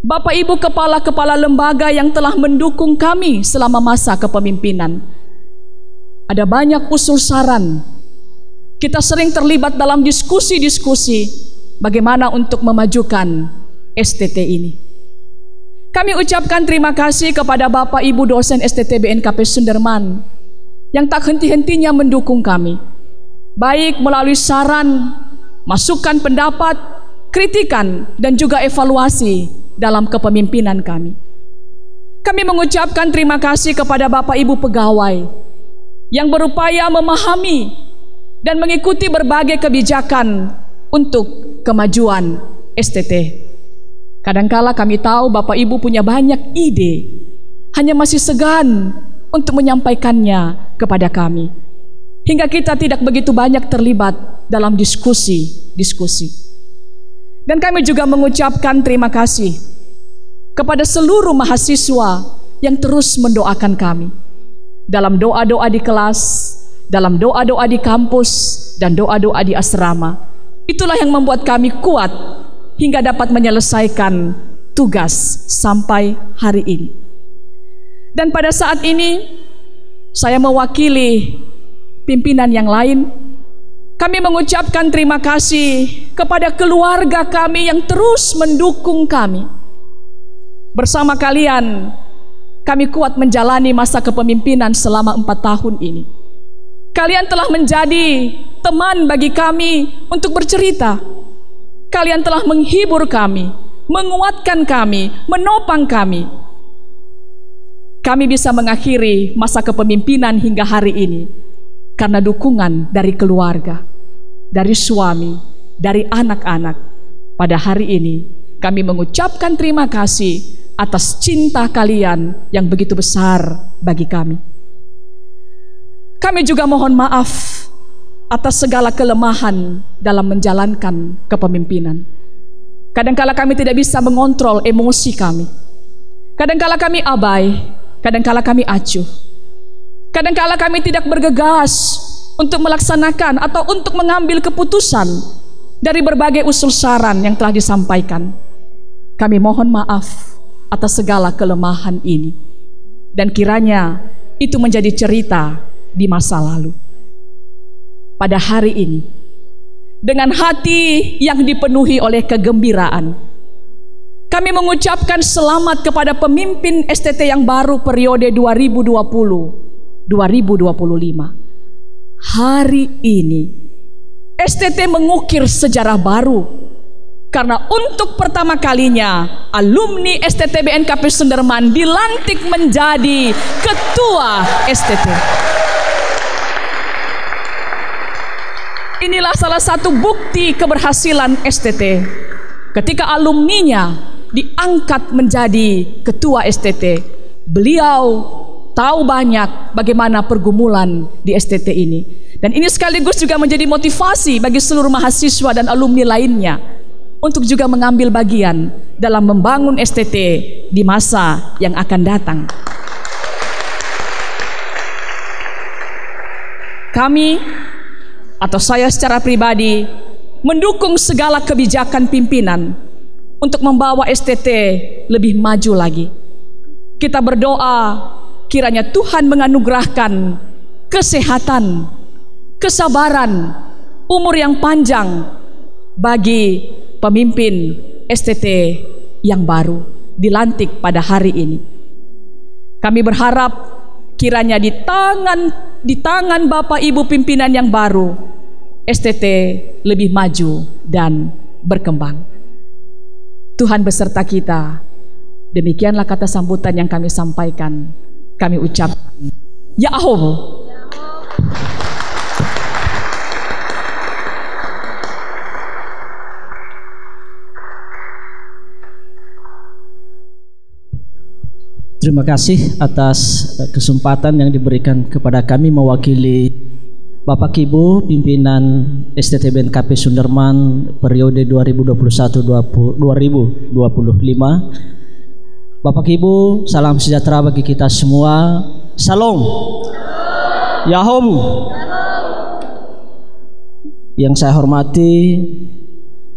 Bapak Ibu Kepala-Kepala Lembaga yang telah mendukung kami selama masa kepemimpinan. Ada banyak usul saran. Kita sering terlibat dalam diskusi-diskusi bagaimana untuk memajukan STT ini. Kami ucapkan terima kasih kepada Bapak Ibu dosen STT BNKP Sunderman yang tak henti-hentinya mendukung kami, baik melalui saran, masukan pendapat, kritikan, dan juga evaluasi dalam kepemimpinan kami. Kami mengucapkan terima kasih kepada Bapak Ibu pegawai yang berupaya memahami dan mengikuti berbagai kebijakan untuk kemajuan STT. Kadangkala kami tahu Bapak Ibu punya banyak ide, hanya masih segan untuk menyampaikannya kepada kami, hingga kita tidak begitu banyak terlibat dalam diskusi. Dan kami juga mengucapkan terima kasih kepada seluruh mahasiswa yang terus mendoakan kami dalam doa-doa di kelas, dalam doa-doa di kampus, dan doa-doa di asrama. Itulah yang membuat kami kuat hingga dapat menyelesaikan tugas sampai hari ini. Dan pada saat ini saya mewakili pimpinan yang lain. Kami mengucapkan terima kasih kepada keluarga kami yang terus mendukung kami. Bersama kalian kami kuat menjalani masa kepemimpinan selama 4 tahun ini. Kalian telah menjadi teman bagi kami untuk bercerita. Kalian telah menghibur kami, menguatkan kami, menopang kami. Kami bisa mengakhiri masa kepemimpinan hingga hari ini karena dukungan dari keluarga, dari suami, dari anak-anak. Pada hari ini kami mengucapkan terima kasih atas cinta kalian yang begitu besar bagi kami. Kami juga mohon maaf atas segala kelemahan dalam menjalankan kepemimpinan. Kadangkala kami tidak bisa mengontrol emosi kami. Kadangkala kami abai, kadangkala kami acuh. Kadangkala kami tidak bergegas untuk melaksanakan atau untuk mengambil keputusan dari berbagai usul saran yang telah disampaikan. Kami mohon maaf atas segala kelemahan ini, dan kiranya itu menjadi cerita di masa lalu. pada hari ini dengan hati yang dipenuhi oleh kegembiraan. Kami mengucapkan selamat kepada pemimpin STT yang baru periode 2020-2025. Hari ini STT mengukir sejarah baru, karena untuk pertama kalinya alumni STT BNKP Sunderman dilantik menjadi ketua STT. Inilah salah satu bukti keberhasilan STT ketika alumninya diangkat menjadi ketua STT. Beliau tahu banyak bagaimana pergumulan di STT ini, dan ini sekaligus juga menjadi motivasi bagi seluruh mahasiswa dan alumni lainnya untuk juga mengambil bagian dalam membangun STT di masa yang akan datang. Kami atau saya secara pribadi mendukung segala kebijakan pimpinan untuk membawa STT lebih maju lagi. Kita berdoa kiranya Tuhan menganugerahkan kesehatan, kesabaran, umur yang panjang bagi pemimpin STT yang baru dilantik pada hari ini. Kami berharap kiranya di tangan Bapak Ibu pimpinan yang baru, STT lebih maju dan berkembang. Tuhan beserta kita. Demikianlah kata sambutan yang kami sampaikan. Kami ucapkan Yahoo. Terima kasih atas kesempatan yang diberikan kepada kami mewakili Bapak Ibu pimpinan STT BNKP Sunderman periode 2021-2025. Bapak Ibu, salam sejahtera bagi kita semua. Salam. Yahom. Yang saya hormati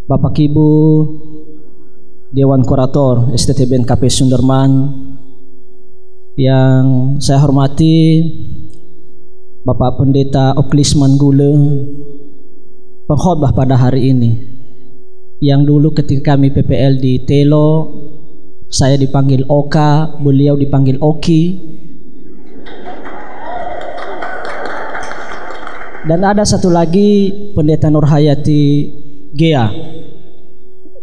Bapak Ibu Dewan Kurator STT BNKP Sunderman, yang saya hormati Bapak Pendeta Oklisman Gule, pengkhotbah pada hari ini, yang dulu ketika kami PPL di Telo, saya dipanggil Oka, beliau dipanggil Oki. Dan ada satu lagi Pendeta Nurhayati Gea,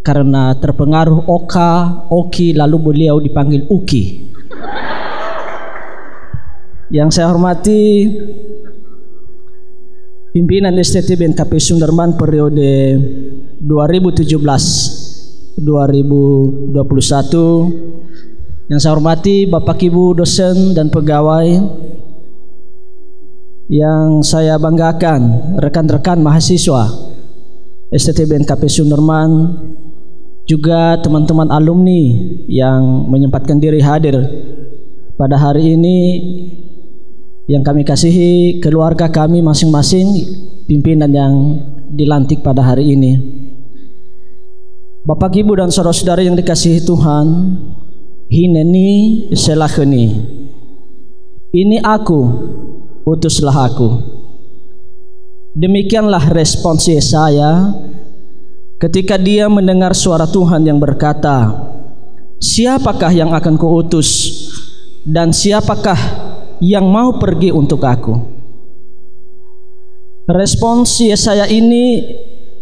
karena terpengaruh Oka, Oki, lalu beliau dipanggil Uki. Yang saya hormati pimpinan STT BNKP Sunderman periode 2017-2021, yang saya hormati Bapak Ibu dosen dan pegawai, yang saya banggakan rekan-rekan mahasiswa STT BNKP Sunderman, juga teman-teman alumni yang menyempatkan diri hadir pada hari ini, yang kami kasihi keluarga kami masing-masing, pimpinan yang dilantik pada hari ini. Bapak Ibu dan saudara-saudara yang dikasihi Tuhan, hineni selaheni, ini aku, utuslah aku. Demikianlah respons Yesaya ketika dia mendengar suara Tuhan yang berkata, siapakah yang akan kuutus dan siapakah yang mau pergi untuk aku? Respons Yesaya ini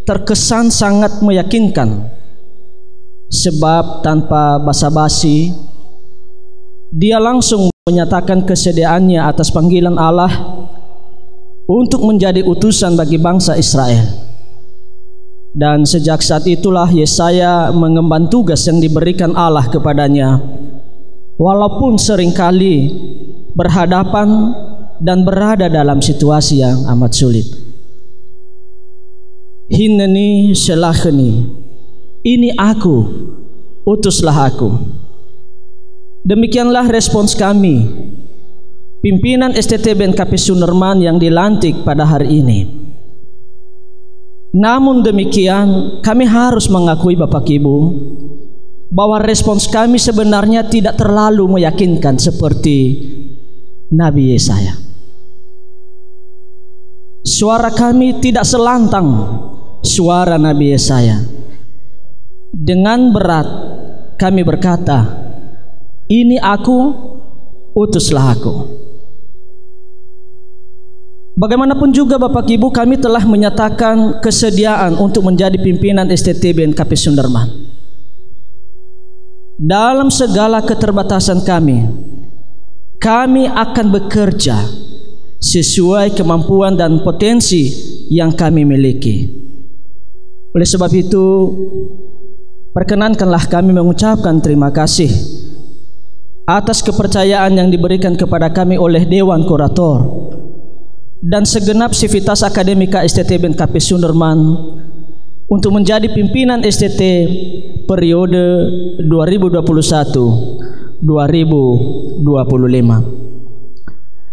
terkesan sangat meyakinkan, sebab tanpa basa-basi dia langsung menyatakan kesediaannya atas panggilan Allah untuk menjadi utusan bagi bangsa Israel. Dan sejak saat itulah Yesaya mengemban tugas yang diberikan Allah kepadanya, walaupun seringkali berhadapan dan berada dalam situasi yang amat sulit. Hineni selaheni, ini aku, utuslah aku. Demikianlah respons kami, pimpinan STT BNKP Sunderman yang dilantik pada hari ini. Namun demikian, kami harus mengakui Bapak Ibu bahwa respons kami sebenarnya tidak terlalu meyakinkan seperti Nabi Yesaya. suara kami tidak selantang suara Nabi Yesaya. Dengan berat kami berkata, ini aku, utuslah aku. Bagaimanapun juga Bapak Ibu, kami telah menyatakan kesediaan untuk menjadi pimpinan STT BNKP Sunderman. Dalam segala keterbatasan kami akan bekerja sesuai kemampuan dan potensi yang kami miliki. Oleh sebab itu, perkenankanlah kami mengucapkan terima kasih atas kepercayaan yang diberikan kepada kami oleh Dewan Kurator dan segenap sivitas akademika STT BNKP Sunderman untuk menjadi pimpinan STT periode 2021-2025.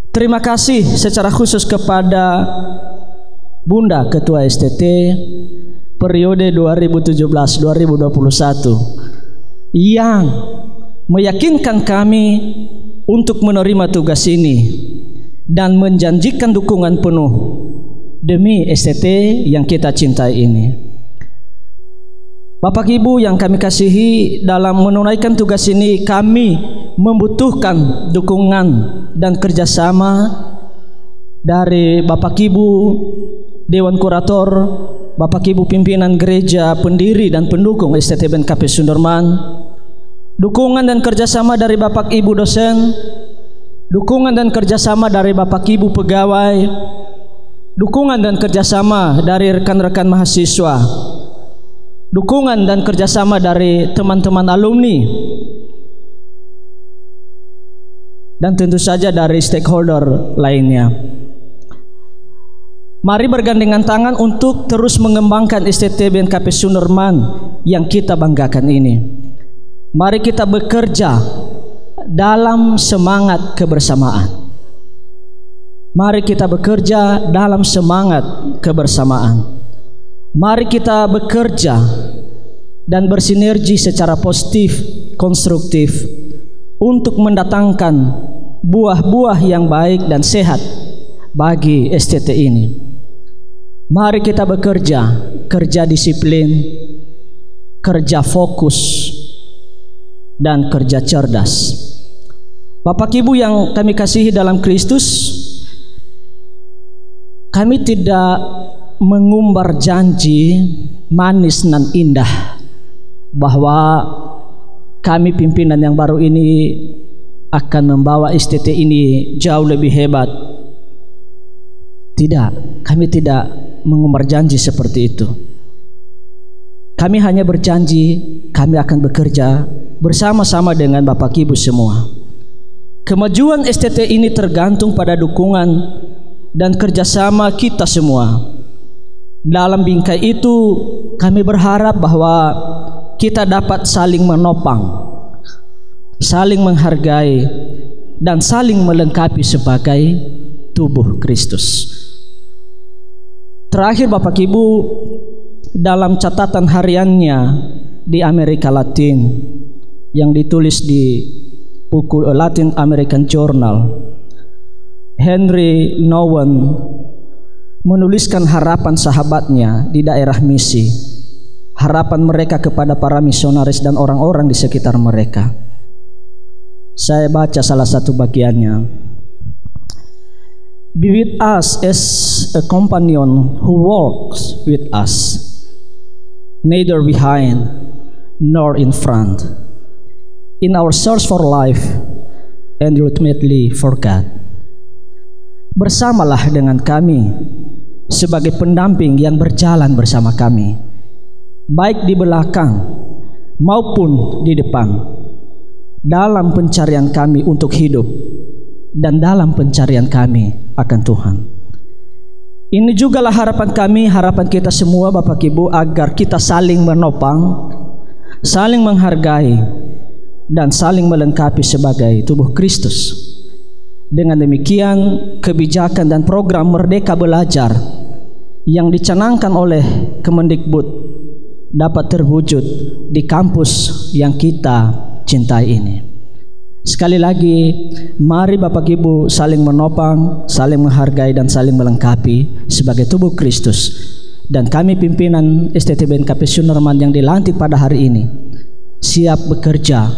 Terima kasih secara khusus kepada Bunda Ketua STT periode 2017-2021 yang meyakinkan kami untuk menerima tugas ini dan menjanjikan dukungan penuh demi STT yang kita cintai ini. Bapak Ibu yang kami kasihi, dalam menunaikan tugas ini kami membutuhkan dukungan dan kerjasama dari Bapak Ibu Dewan Kurator, Bapak Ibu pimpinan gereja, pendiri dan pendukung STT BNKP Sunderman, dukungan dan kerjasama dari Bapak Ibu dosen, dukungan dan kerjasama dari Bapak Ibu pegawai, dukungan dan kerjasama dari rekan-rekan mahasiswa, dukungan dan kerjasama dari teman-teman alumni, dan tentu saja dari stakeholder lainnya. Mari bergandengan tangan untuk terus mengembangkan STT BNKP Sunderman yang kita banggakan ini. Mari kita bekerja dalam semangat kebersamaan. Mari kita bekerja dalam semangat kebersamaan. Mari kita bekerja dan bersinergi secara positif, konstruktif untuk mendatangkan buah-buah yang baik dan sehat bagi STT ini. Mari kita bekerja, kerja disiplin, kerja fokus, dan kerja cerdas. Bapak Ibu yang kami kasihi dalam Kristus, kami tidak mengumbar janji manis dan indah bahwa kami pimpinan yang baru ini akan membawa STT ini jauh lebih hebat. Tidak, kami tidak mengumbar janji seperti itu. Kami hanya berjanji kami akan bekerja bersama-sama dengan Bapak Ibu semua. Kemajuan STT ini tergantung pada dukungan dan kerjasama kita semua. Dalam bingkai itu kami berharap bahwa kita dapat saling menopang, saling menghargai, dan saling melengkapi sebagai tubuh Kristus. Terakhir Bapak Ibu, dalam catatan hariannya di Amerika Latin yang ditulis di buku Latin American Journal, Henry Nouwen menuliskan harapan sahabatnya di daerah misi, harapan mereka kepada para misionaris dan orang-orang di sekitar mereka. Saya baca salah satu bagiannya. Be with us as a companion who walks with us, neither behind nor in front, in our search for life and ultimately for God. Bersamalah dengan kami sebagai pendamping yang berjalan bersama kami, baik di belakang maupun di depan, dalam pencarian kami untuk hidup dan dalam pencarian kami akan Tuhan. Ini jugalah harapan kami, harapan kita semua Bapak Ibu, agar kita saling menopang, saling menghargai, dan saling melengkapi sebagai tubuh Kristus. Dengan demikian, kebijakan dan program Merdeka Belajar yang dicanangkan oleh Kemendikbud dapat terwujud di kampus yang kita cintai ini. Sekali lagi, mari Bapak Ibu saling menopang, saling menghargai dan saling melengkapi sebagai tubuh Kristus. Dan kami pimpinan STT BNKP Sunorman yang dilantik pada hari ini siap bekerja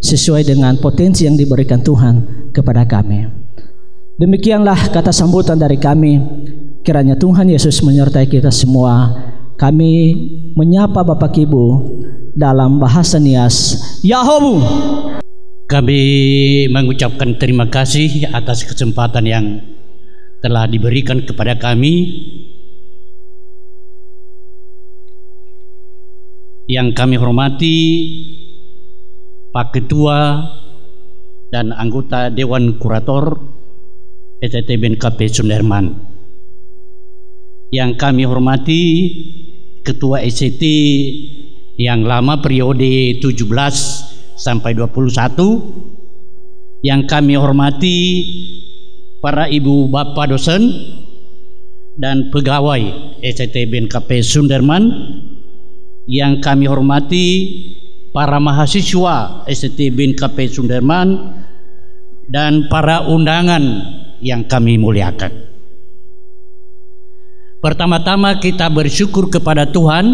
sesuai dengan potensi yang diberikan Tuhan kepada kami. Demikianlah kata sambutan dari kami. Kiranya Tuhan Yesus menyertai kita semua. Kami menyapa Bapak Ibu dalam bahasa Nias, Yahobu. Kami mengucapkan terima kasih atas kesempatan yang telah diberikan kepada kami. Yang kami hormati Pak Ketua dan anggota Dewan Kurator STT BNKP Sudirman. Yang kami hormati Ketua STT yang lama periode 17 sampai 21, yang kami hormati para ibu bapak dosen dan pegawai STT BNKP Sudirman, yang kami hormati para mahasiswa STT BNKP Sudirman dan para undangan yang kami muliakan. Pertama-tama kita bersyukur kepada Tuhan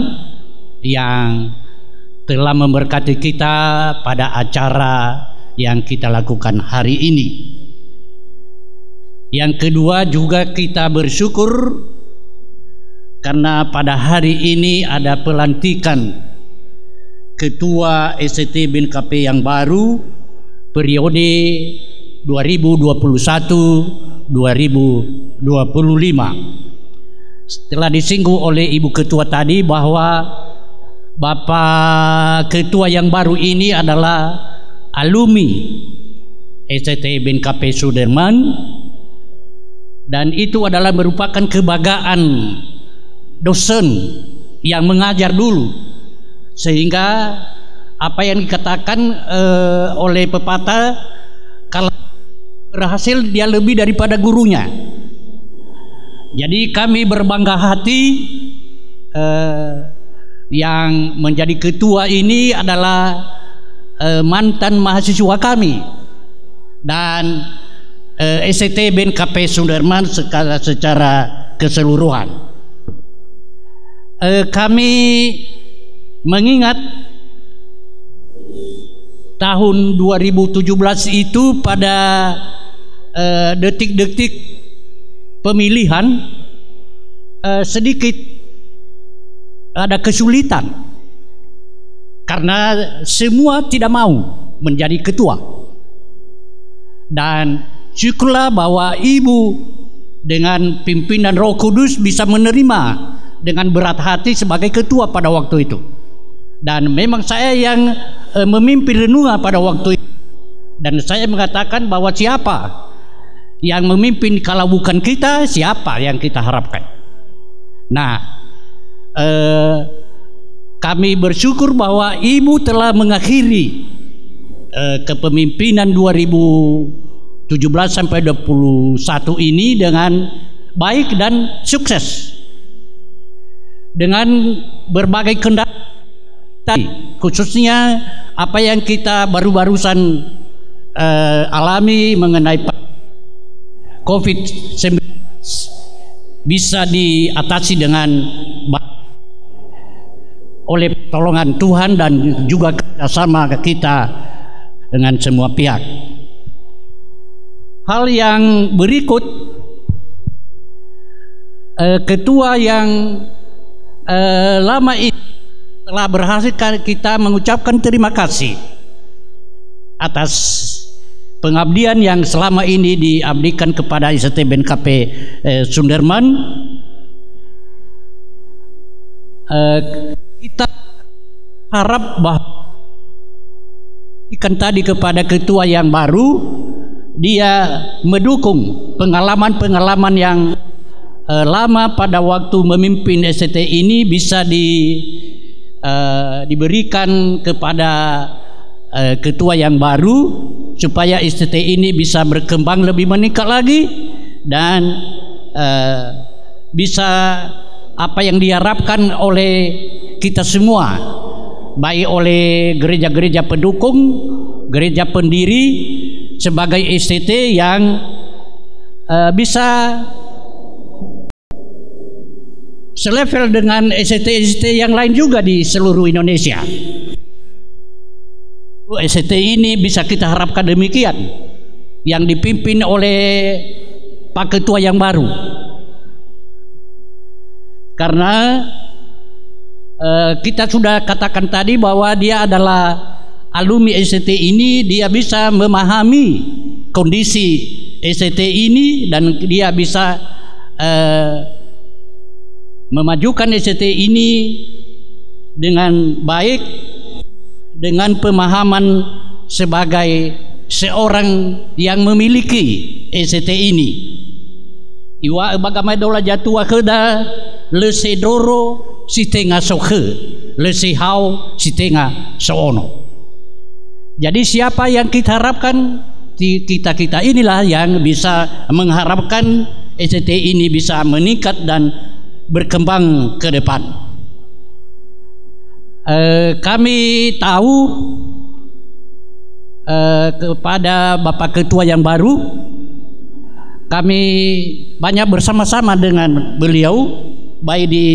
yang telah memberkati kita pada acara yang kita lakukan hari ini. Yang kedua juga kita bersyukur karena pada hari ini ada pelantikan Ketua STT BNKP yang baru periode 2021-2025. Setelah disinggung oleh Ibu Ketua tadi bahwa Bapak Ketua yang baru ini adalah alumni STT BNKP Sudirman, dan itu adalah merupakan kebanggaan dosen yang mengajar dulu, sehingga apa yang dikatakan oleh pepatah, kalau berhasil dia lebih daripada gurunya. Jadi kami berbangga hati yang menjadi ketua ini adalah mantan mahasiswa kami dan STT BNKP Sudirman secara keseluruhan. Kami mengingat tahun 2017 itu pada detik-detik pemilihan sedikit ada kesulitan karena semua tidak mau menjadi ketua, dan syukurlah bahwa Ibu dengan pimpinan Roh Kudus bisa menerima dengan berat hati sebagai ketua pada waktu itu. Dan memang saya yang memimpin renungan pada waktu itu, dan saya mengatakan bahwa siapa yang memimpin kalau bukan kita, siapa yang kita harapkan. Nah, kami bersyukur bahwa Ibu telah mengakhiri kepemimpinan 2017 sampai 21 ini dengan baik dan sukses, dengan berbagai kendala, khususnya apa yang kita baru-barusan alami mengenai COVID-19 bisa diatasi dengan baik oleh pertolongan Tuhan dan juga kerjasama kita dengan semua pihak. Hal yang berikut, ketua yang lama ini telah berhasil kita mengucapkan terima kasih atas pengabdian yang selama ini diabdikan kepada STT BNKP Sudirman. Kita harap bahwa ikan tadi kepada ketua yang baru, dia mendukung pengalaman-pengalaman yang lama pada waktu memimpin STT ini bisa diberikan kepada ketua yang baru, supaya STT ini bisa berkembang lebih meningkat lagi dan bisa apa yang diharapkan oleh kita semua, baik oleh gereja-gereja pendukung gereja pendiri sebagai STT yang bisa selevel dengan STT yang lain juga di seluruh Indonesia. STT ini bisa kita harapkan demikian, yang dipimpin oleh Pak Ketua yang baru. Karena kita sudah katakan tadi bahwa dia adalah alumni STT ini, dia bisa memahami kondisi STT ini dan dia bisa memajukan STT ini dengan baik, dengan pemahaman sebagai seorang yang memiliki STT ini. Iwa bagamai dola jatua keda lesedoro sitenga soke lesehau sitenga soono. Jadi siapa yang kita harapkan? Kita inilah yang bisa mengharapkan STT ini bisa meningkat dan berkembang ke depan. Kami tahu kepada Bapak Ketua yang baru, kami banyak bersama-sama dengan beliau, baik di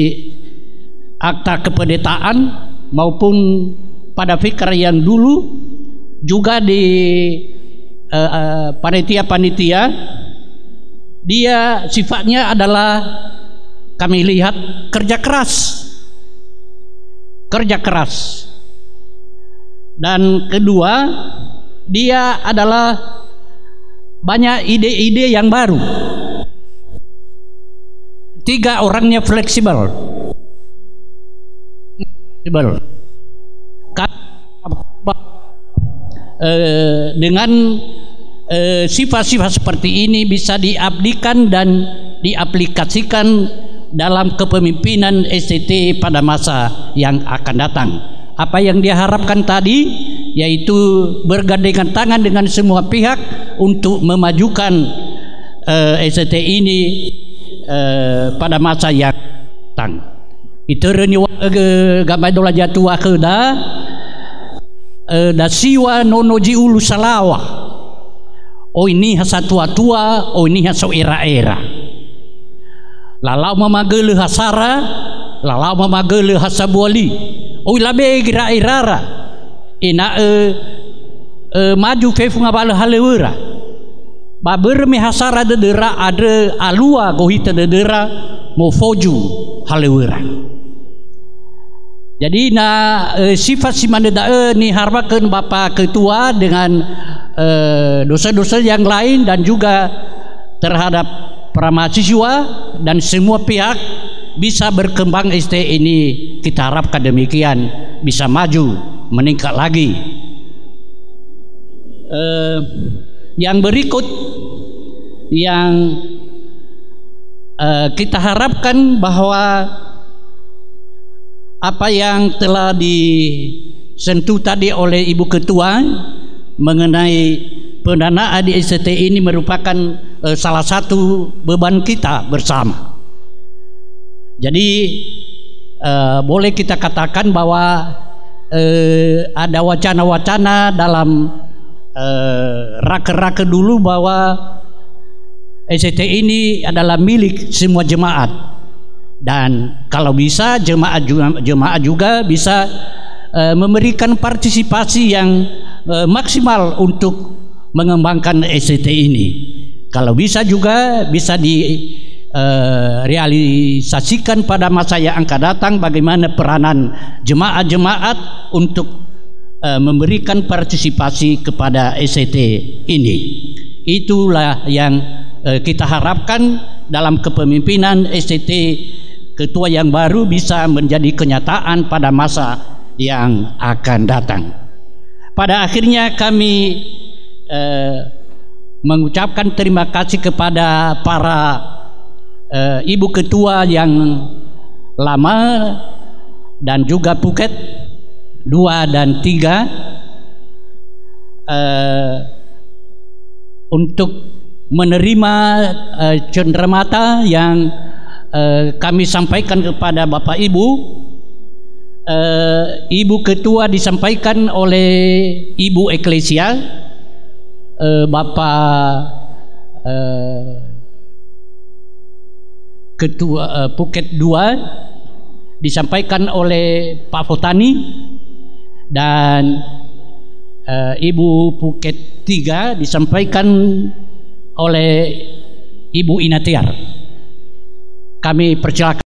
akta kependetaan maupun pada fikar yang dulu, juga di panitia-panitia. Dia sifatnya adalah, kami lihat, kerja keras. Dan kedua, dia adalah banyak ide-ide yang baru. 3, orangnya fleksibel. Dengan sifat-sifat seperti ini bisa diabdikan dan diaplikasikan dalam kepemimpinan STT pada masa yang akan datang. Apa yang dia harapkan tadi, yaitu bergandengan tangan dengan semua pihak untuk memajukan STT ini pada masa yang datang. Itu gamai dola jatua keda da siwa nonoji ulu salawa. Oh ini hasa tua-tua, oh ini hasa era-era. Lalau mamagele hasara, lalau mamagele hasabuali. Oi labe gira irara. Ina maju fefu ngabala halewera. Baber me hasara dedera ada alua gohita dedera mo foju halewera. Jadi sifat simanda ni harbakeun Bapak Ketua dengan dosa-dosa yang lain dan juga terhadap para mahasiswa dan semua pihak bisa berkembang ST ini. Kita harapkan demikian, bisa maju, meningkat lagi. Yang berikut yang kita harapkan bahwa apa yang telah disentuh tadi oleh Ibu Ketua mengenai pendanaan di STT ini merupakan salah satu beban kita bersama. Jadi boleh kita katakan bahwa ada wacana-wacana dalam raka-raka dulu bahwa STT ini adalah milik semua jemaat, dan kalau bisa jemaat juga bisa memberikan partisipasi yang maksimal untuk mengembangkan STT ini. Kalau bisa juga bisa direalisasikan pada masa yang akan datang bagaimana peranan jemaat-jemaat untuk memberikan partisipasi kepada STT ini. Itulah yang kita harapkan dalam kepemimpinan STT Ketua yang baru bisa menjadi kenyataan pada masa yang akan datang. Pada akhirnya kami mengucapkan terima kasih kepada para Ibu Ketua yang lama dan juga Puket 2 dan 3 untuk menerima cenderamata yang kami sampaikan kepada Bapak Ibu Ibu Ketua disampaikan oleh Ibu Eklesia, Bapak Ketua Phuket 2 disampaikan oleh Pak Fotani, dan Ibu Phuket 3 disampaikan oleh Ibu Inatiar. Kami persilakan.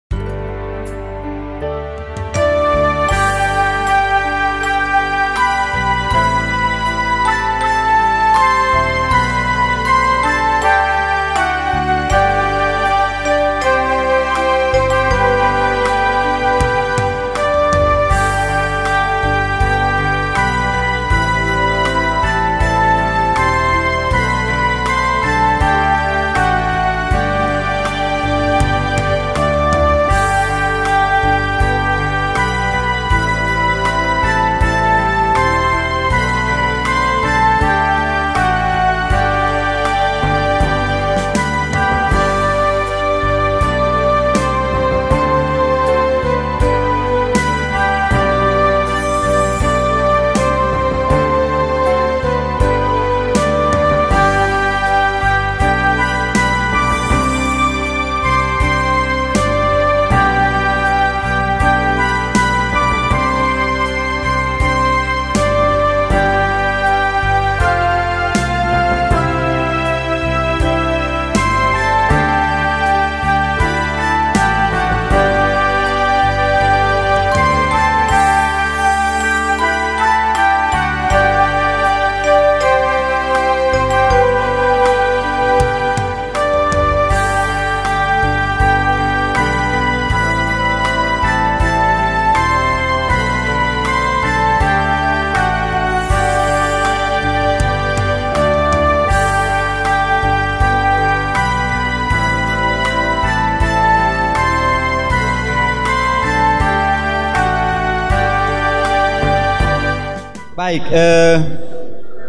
Baik,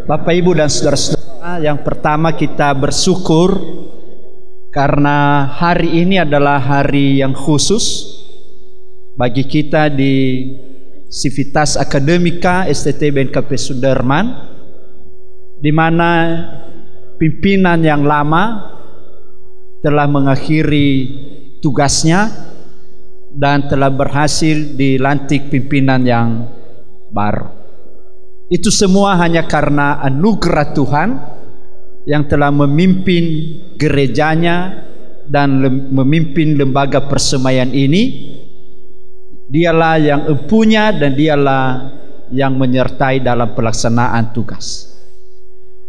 Bapak Ibu dan saudara-saudara, yang pertama kita bersyukur karena hari ini adalah hari yang khusus bagi kita di Sivitas Akademika STT BNKP Sudirman, di mana pimpinan yang lama telah mengakhiri tugasnya dan telah berhasil dilantik pimpinan yang baru. Itu semua hanya karena anugerah Tuhan yang telah memimpin gerejanya dan memimpin lembaga persemaian ini. Dialah yang empunya dan dialah yang menyertai dalam pelaksanaan tugas.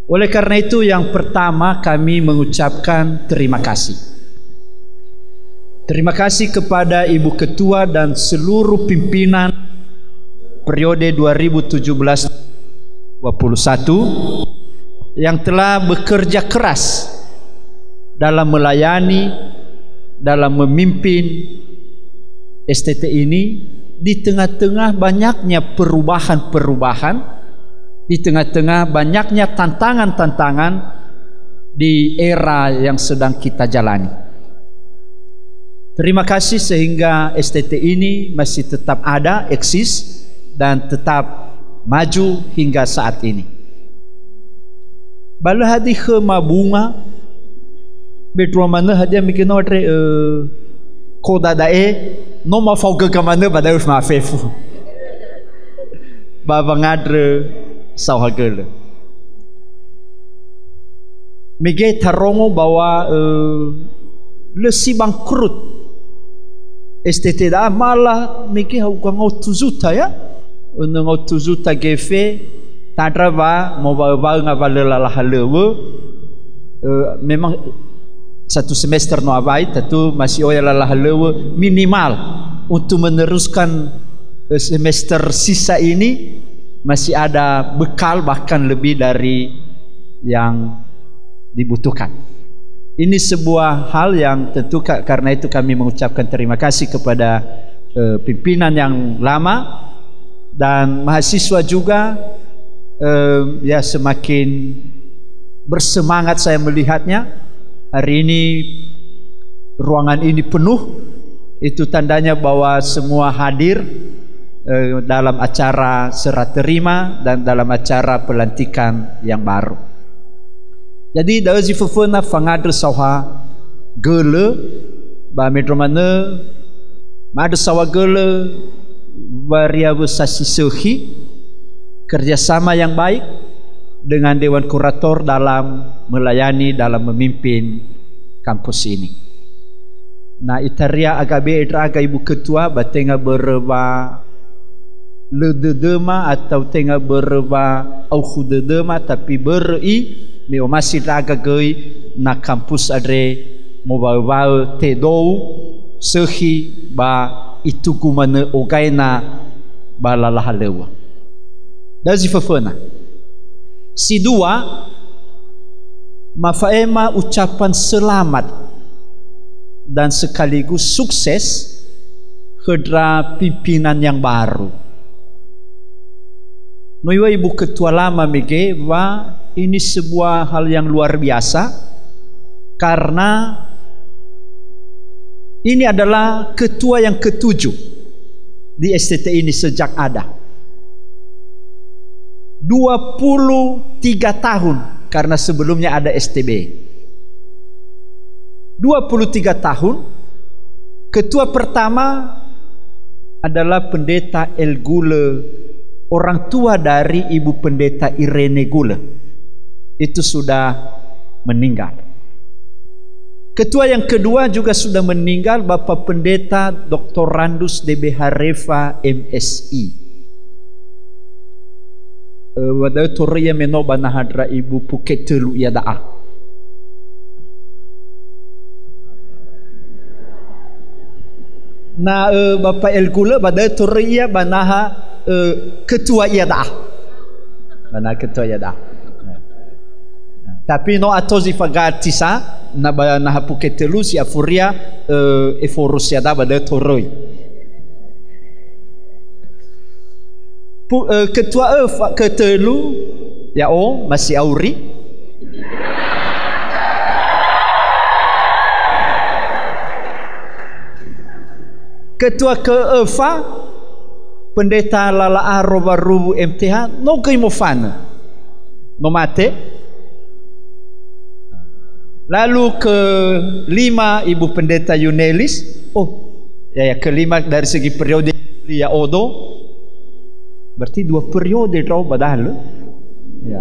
Oleh karena itu, yang pertama kami mengucapkan terima kasih. Terima kasih kepada Ibu Ketua dan seluruh pimpinan periode 2017-2021 yang telah bekerja keras dalam melayani, dalam memimpin STT ini di tengah-tengah banyaknya perubahan-perubahan, di tengah-tengah banyaknya tantangan-tantangan di era yang sedang kita jalani. Terima kasih sehingga STT ini masih tetap ada, eksis, dan tetap maju hingga saat ini. Bala hadi khema bunga betua mana hadia mikin ordre koda dae no ma fauga kamane badai ma fefu baba ngadre sauhagel mige tarongo bahwa lesi bangkrut STT da malah mige hauka tuzuta ya unang tuzuta gefe tadrava mau bawa ngavala halewe memang satu semester no abai tentu masih oyala halewe minimal untuk meneruskan semester sisa ini masih ada bekal bahkan lebih dari yang dibutuhkan. Ini sebuah hal yang tentu karena itu kami mengucapkan terima kasih kepada pimpinan yang lama dan mahasiswa juga. Ya semakin bersemangat saya melihatnya. Hari ini ruangan ini penuh, itu tandanya bahwa semua hadir dalam acara serah terima dan dalam acara pelantikan yang baru. Jadi dari fufuna fangadr sawa gele ba medromane madu sawa gele varia besasi sehi kerjasama yang baik dengan Dewan Kurator dalam melayani, dalam memimpin kampus ini. Nah, itaria agabe edraga ibu ketua batenga berba lededema atau tenga berba au khudedema tapi beri me masih draga gei na kampus adre mobile tedou sehi ba itu kumane ogaina balalahalewa. Dazi fafana. Si dua mafaema ucapan selamat dan sekaligus sukses kedra pimpinan yang baru. Noiwa ibu ketua lama mege wa ini sebuah hal yang luar biasa karena ini adalah ketua yang ketujuh di STT ini sejak ada. 23 tahun karena sebelumnya ada STB. 23 tahun. Ketua pertama adalah Pendeta El Gule, orang tua dari Ibu Pendeta Irene Gule. Itu sudah meninggal. Ketua yang kedua juga sudah meninggal, Bapak Pendeta Dr. Randus DBH Reva MSI. Wadau Toria menoba nahadra Ibu Puket Telu Yada'a. Na Bapak El Gula wadau Toria banaha Ketua Yada'a. Banaha Ketua Yada'a. Tapi no atozi fagatisa na banaha Puket Telu si afuria eforus Yada'a wadau Toroi. Ketua ketelu ya masih auri. Ketua ke-Eva Pendeta Lala Aroba Rubu MTH no gaimofana no mate. Lalu ke-5 Ibu Pendeta Yunelis. Ya ke-5 dari segi periode ya Odo. Berarti 2 periode draw padahal. Ya.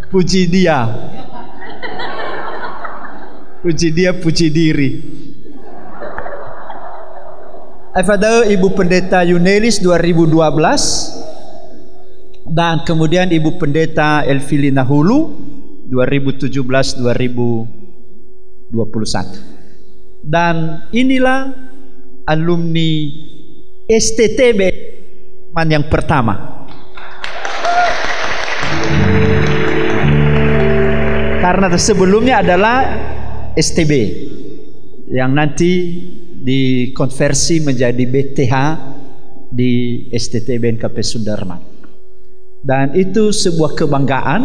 Puji dia. Puji dia, puji diri. Pada Ibu Pendeta Yunelis 2012 dan kemudian Ibu Pendeta Elvilina Hulu 2017-2021. Dan inilah alumni STTB yang pertama. Karena sebelumnya adalah STB yang nanti dikonversi menjadi BTH di STTB NKP Sunderman. Dan itu sebuah kebanggaan.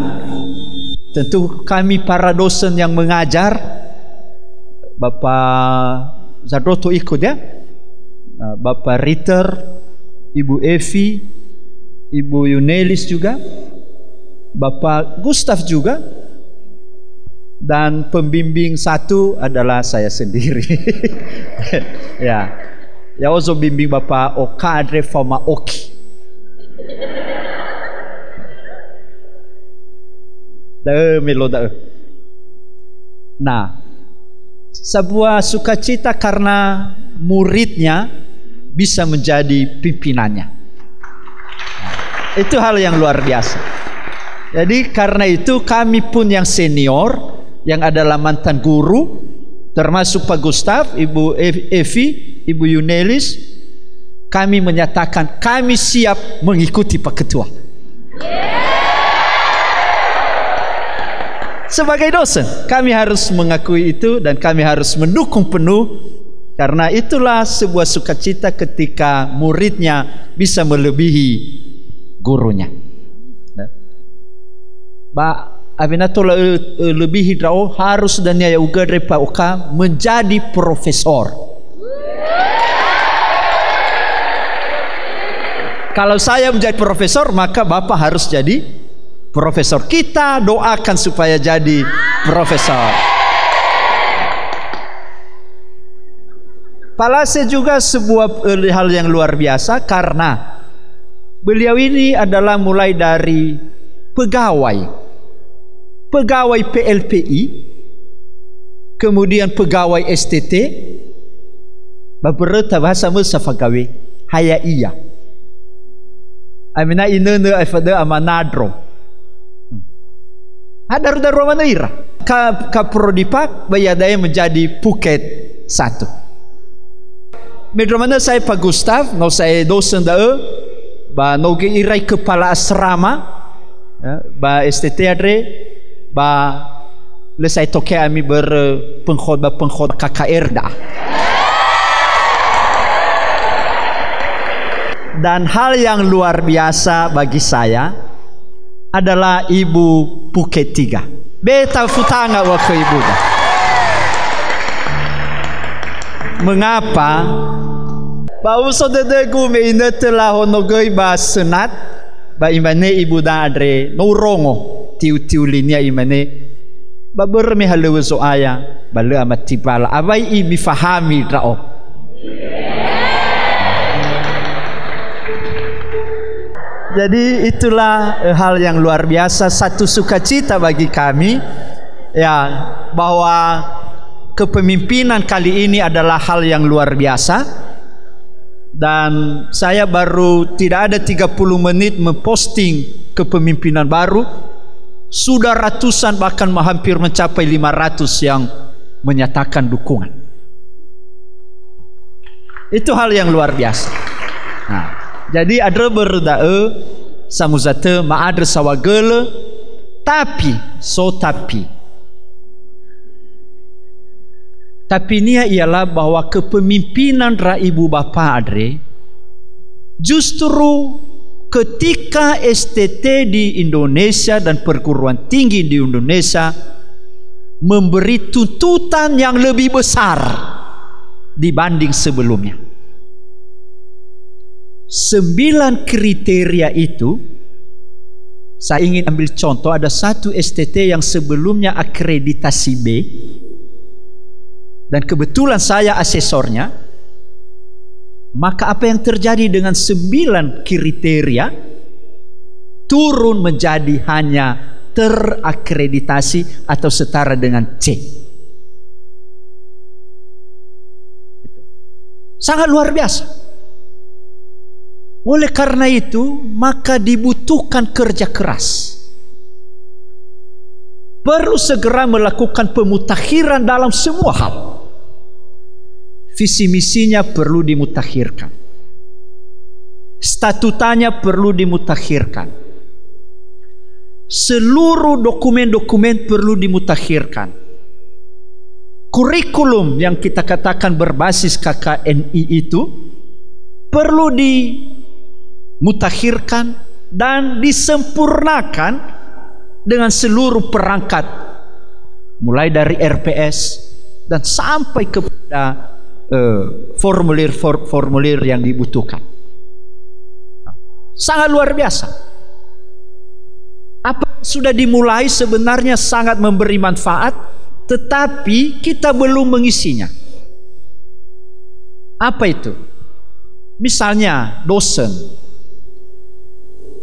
Tentu kami para dosen yang mengajar, Bapak Zadroto ikut ya, Bapak Ritter, Ibu Evi, Ibu Yunelis juga, Bapak Gustaf juga, dan pembimbing satu adalah saya sendiri. Ya, ozo bimbing Bapak Oka Adre Fama Oki. Nah, sebuah sukacita karena muridnya bisa menjadi pimpinannya. Itu hal yang luar biasa. Jadi karena itu kami pun yang senior, yang adalah mantan guru, termasuk Pak Gustaf, Ibu Evi, Ibu Yunelis, kami menyatakan kami siap mengikuti Pak Ketua. Sebagai dosen, kami harus mengakui itu dan kami harus mendukung penuh, karena itulah sebuah sukacita ketika muridnya bisa melebihi gurunya. Ba abinato lebih hidrao harus dan ya uga Pak Oka menjadi profesor. Kalau saya menjadi profesor, maka Bapak harus jadi profesor. Kita doakan supaya jadi profesor. Palase juga sebuah hal yang luar biasa karena beliau ini adalah mulai dari pegawai PLPI, kemudian pegawai STT, beberapa bahasa musafagawe haya iya. Amina inene afada amanadro. Hadar-dar mana ira? Ka prodipak bayadaya menjadi Phuket 1. Medro mana saya Pak Gustav, no saya dosen dah, ba noge irai kepala asrama, ya, ba STT adre, ba lesai toke ami pengkhotbah KKR dah. Dan hal yang luar biasa bagi saya adalah Ibu Phuket 3. Beta futanga waktu ibu dah. Mengapa? Bau sodedegu meina telah honogoi ba senat ba imane ibu da adre nourongo tiu linia imane ba berme halewe so aya bale amat tibala abai i mifahami rao. Jadi itulah hal yang luar biasa, satu sukacita bagi kami ya bahwa kepemimpinan kali ini adalah hal yang luar biasa. Dan saya baru tidak ada 30 menit memposting kepemimpinan baru, sudah ratusan bahkan hampir mencapai 500 yang menyatakan dukungan. Itu hal yang luar biasa. Nah, jadi ada berdae samuzate maadre sawagele tapi ini ialah bahwa kepemimpinan ibu bapa adre justru ketika STT di Indonesia dan perguruan tinggi di Indonesia memberi tuntutan yang lebih besar dibanding sebelumnya. 9 kriteria itu saya ingin ambil contoh. Ada satu STT yang sebelumnya akreditasi B dan kebetulan saya asesornya. Maka apa yang terjadi dengan 9 kriteria turun menjadi hanya terakreditasi atau setara dengan C. Sangat luar biasa. Oleh karena itu maka dibutuhkan kerja keras. Perlu segera melakukan pemutakhiran dalam semua hal. Visi misinya perlu dimutakhirkan, statutanya perlu dimutakhirkan, seluruh dokumen-dokumen perlu dimutakhirkan, kurikulum yang kita katakan berbasis KKNI itu perlu dimutakhirkan dan disempurnakan dengan seluruh perangkat, mulai dari RPS dan sampai kepada formulir yang dibutuhkan. Sangat luar biasa. Apa yang sudah dimulai sebenarnya sangat memberi manfaat, tetapi kita belum mengisinya. Apa itu? Misalnya dosen.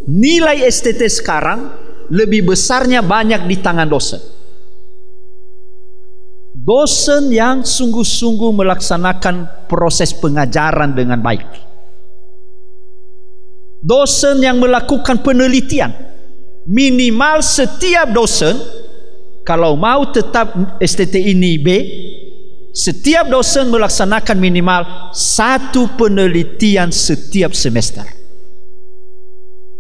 Nilai STT sekarang lebih besarnya banyak di tangan dosen. Dosen yang sungguh-sungguh melaksanakan proses pengajaran dengan baik. Dosen yang melakukan penelitian. Minimal setiap dosen, kalau mau tetap STT ini B, setiap dosen melaksanakan minimal 1 penelitian setiap semester.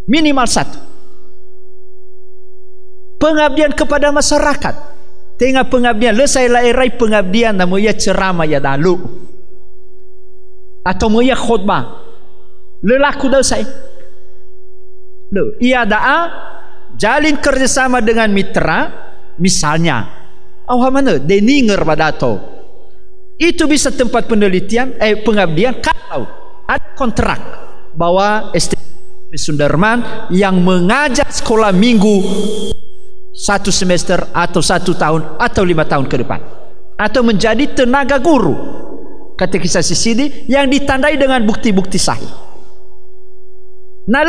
Minimal 1. Pengabdian kepada masyarakat. Tengah pengabdian, lesai laerai pengabdian namanya ceramah ya dalu. Atau moya khutbah. Lelaku dah saya. Ia daa jalin kerjasama dengan mitra, misalnya, mana Deninger Badato. Itu bisa tempat penelitian, pengabdian kalau ada kontrak bahwa STT Sunderman yang mengajar sekolah minggu 1 semester atau 1 tahun atau 5 tahun ke depan, atau menjadi tenaga guru katekisasi sini yang ditandai dengan bukti-bukti sahih. Nah,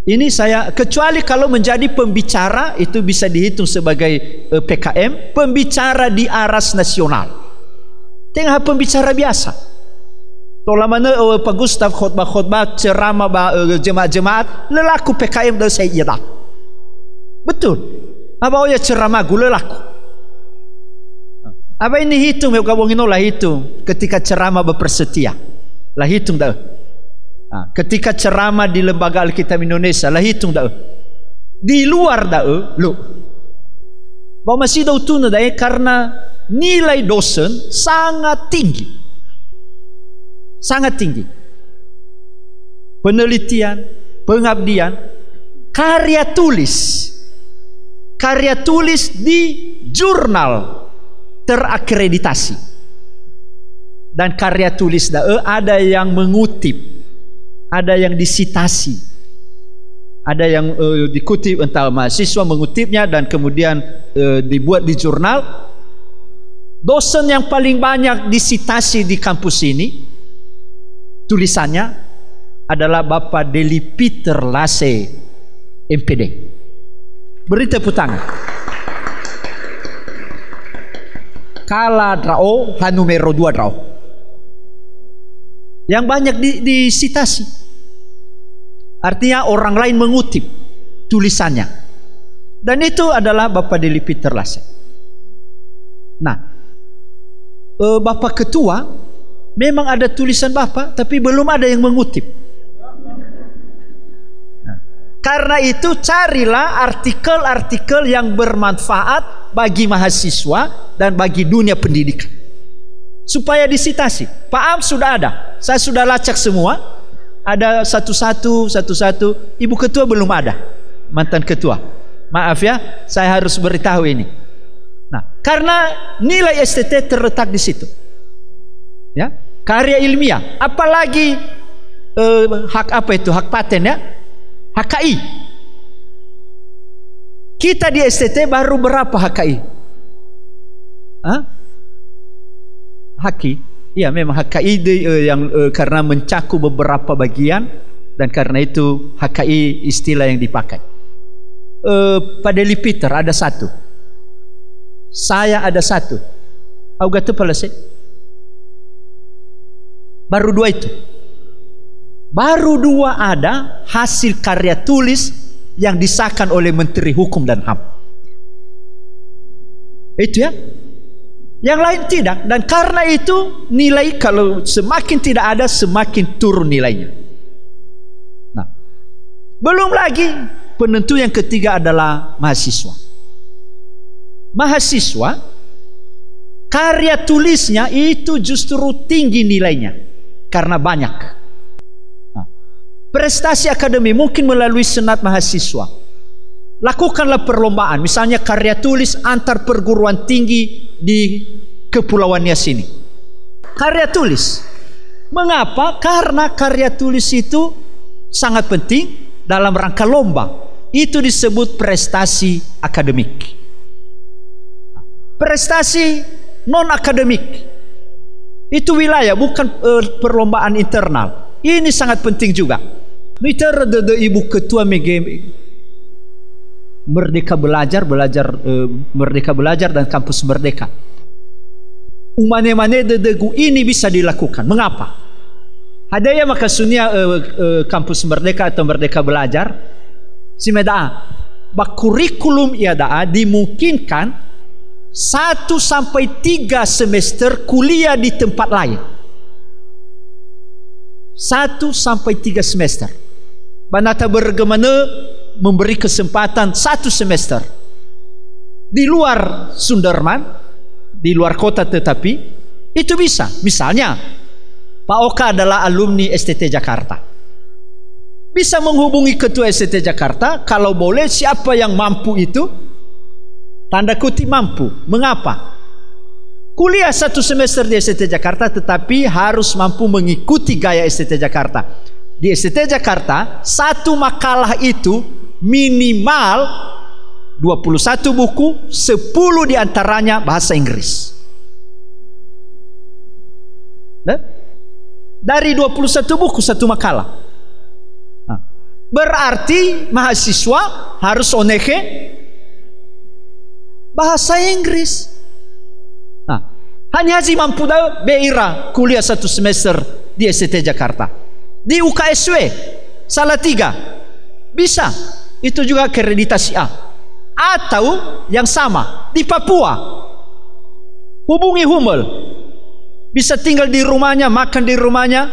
ini saya, kecuali kalau menjadi pembicara itu bisa dihitung sebagai PKM, pembicara di aras nasional. Tengah pembicara biasa. Tola mana Pak Gustaf khotbah ceramah jemaat-jemaat lelaku PKM dan saya iya tak. Betul. Apa ya ceramah gue lelaku. Apa ini hitung ya kabongino lah hitung ketika ceramah berpersetia. Lah hitung dah. Ketika ceramah di Lembaga Alkitab Indonesia lah hitung dah. Di luar dah lo. Bahwa masih dah utuna dah karena nilai dosen sangat tinggi. Sangat tinggi. Penelitian, pengabdian, karya tulis di jurnal terakreditasi. Dan karya tulis ada yang mengutip, ada yang disitasi, ada yang dikutip, entah mahasiswa mengutipnya dan kemudian dibuat di jurnal. Dosen yang paling banyak disitasi di kampus ini tulisannya adalah Bapak Deli Peter Lase, MPD. Beri tepuk tangan. Kala drao, numero 2 drao. Yang banyak disitasi. Artinya orang lain mengutip tulisannya. Dan itu adalah Bapak Deli Peter Lase. Nah, Bapak Ketua memang ada tulisan Bapak, tapi belum ada yang mengutip. Nah, karena itu carilah artikel-artikel yang bermanfaat bagi mahasiswa dan bagi dunia pendidikan, supaya disitasi. Pak Am sudah ada, saya sudah lacak semua, ada satu-satu. Ibu Ketua belum ada, mantan Ketua. Maaf ya, saya harus beritahu ini. Nah, karena nilai STT terletak di situ. Ya, karya ilmiah, apalagi hak apa itu, hak paten ya, HKI. Kita di STT baru berapa HKI? HKI, iya memang HKI yang karena mencakup beberapa bagian dan karena itu HKI istilah yang dipakai. Pak Deli Peter ada 1, saya ada 1, Auga tu palase. Baru 2 itu. Baru 2 ada hasil karya tulis yang disahkan oleh Menteri Hukum dan HAM. Itu ya. Yang lain tidak. Dan karena itu nilai kalau semakin tidak ada semakin turun nilainya. Nah, belum lagi penentu yang ketiga adalah mahasiswa. Mahasiswa karya tulisnya itu justru tinggi nilainya. Karena banyak. Nah, prestasi akademi mungkin melalui senat mahasiswa. Lakukanlah perlombaan, misalnya karya tulis antar perguruan tinggi di Kepulauan Nias ini. Karya tulis. Mengapa? Karena karya tulis itu sangat penting dalam rangka lomba. Itu disebut prestasi akademik. Prestasi non akademik itu wilayah, bukan perlombaan internal. Ini sangat penting juga. Mitra de Ibu Ketua Merdeka Belajar Merdeka Belajar dan Kampus Merdeka. Umane-mane dedegu ini bisa dilakukan. Mengapa? Hadaya maka sunia Kampus Merdeka atau Merdeka Belajar simeda kurikulum iada dimungkinkan 1 sampai 3 semester kuliah di tempat lain. 1 sampai 3 semester. Banata bergemana memberi kesempatan 1 semester di luar Sunderman, di luar kota, tetapi itu bisa. Misalnya Pak Oka adalah alumni STT Jakarta, bisa menghubungi ketua STT Jakarta. Kalau boleh, siapa yang mampu itu, tanda kutip mampu. Mengapa? kuliah 1 semester di STT Jakarta, tetapi harus mampu mengikuti gaya STT Jakarta. Di STT Jakarta, satu makalah itu minimal 21 buku, 10 diantaranya bahasa Inggris. Dari 21 buku satu makalah. Berarti mahasiswa harus oneke bahasa Inggris. Hanya Haji mampu dah beira kuliah 1 semester di STT Jakarta. Di UKSW Salatiga bisa, itu juga akreditasi A. Atau yang sama di Papua, hubungi Humel, bisa tinggal di rumahnya, makan di rumahnya,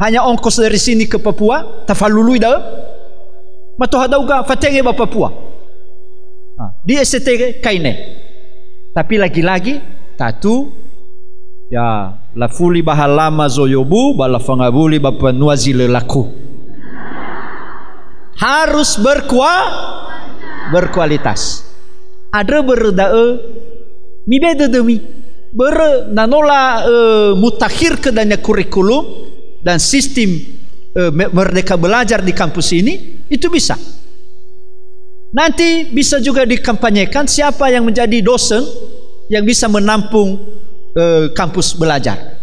hanya ongkos dari sini ke Papua, tafalului dah, matohadauga fatenge ba Papua, di STT Kaine. Tapi lagi-lagi tatu ya lafuli bahalama zoyobu balafangabuli bapanuazi lelaku, harus berkualitas. Ada berdae mi beda demi nanola mutakhir ke danya kurikulum dan sistem merdeka belajar di kampus ini, itu bisa. Nanti bisa juga dikampanyekan siapa yang menjadi dosen yang bisa menampung kampus belajar.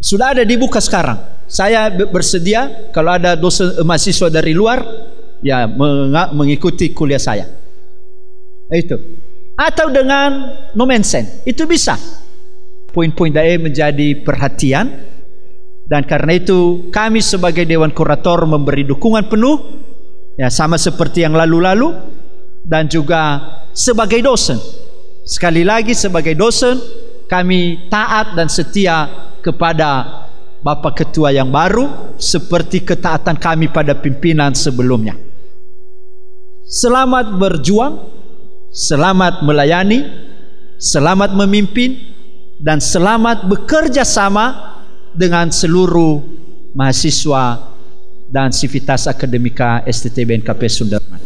Sudah ada dibuka sekarang. Saya bersedia kalau ada dosen mahasiswa dari luar ya mengikuti kuliah saya. Itu. Atau dengan nomensen, itu bisa. Poin-poin dae menjadi perhatian, dan karena itu kami sebagai Dewan Kurator memberi dukungan penuh, ya sama seperti yang lalu-lalu, dan juga sebagai dosen. Sekali lagi sebagai dosen kami taat dan setia kepada Bapak Ketua yang baru seperti ketaatan kami pada pimpinan sebelumnya. Selamat berjuang, selamat melayani, selamat memimpin, dan selamat bekerja sama dengan seluruh mahasiswa dan Sivitas Akademika STT BNKP Sunderman.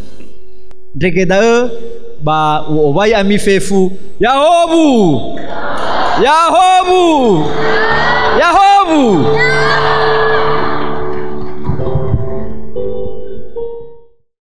Dregedae ba uowai ami fefu Yahobu Yahobu Yahobu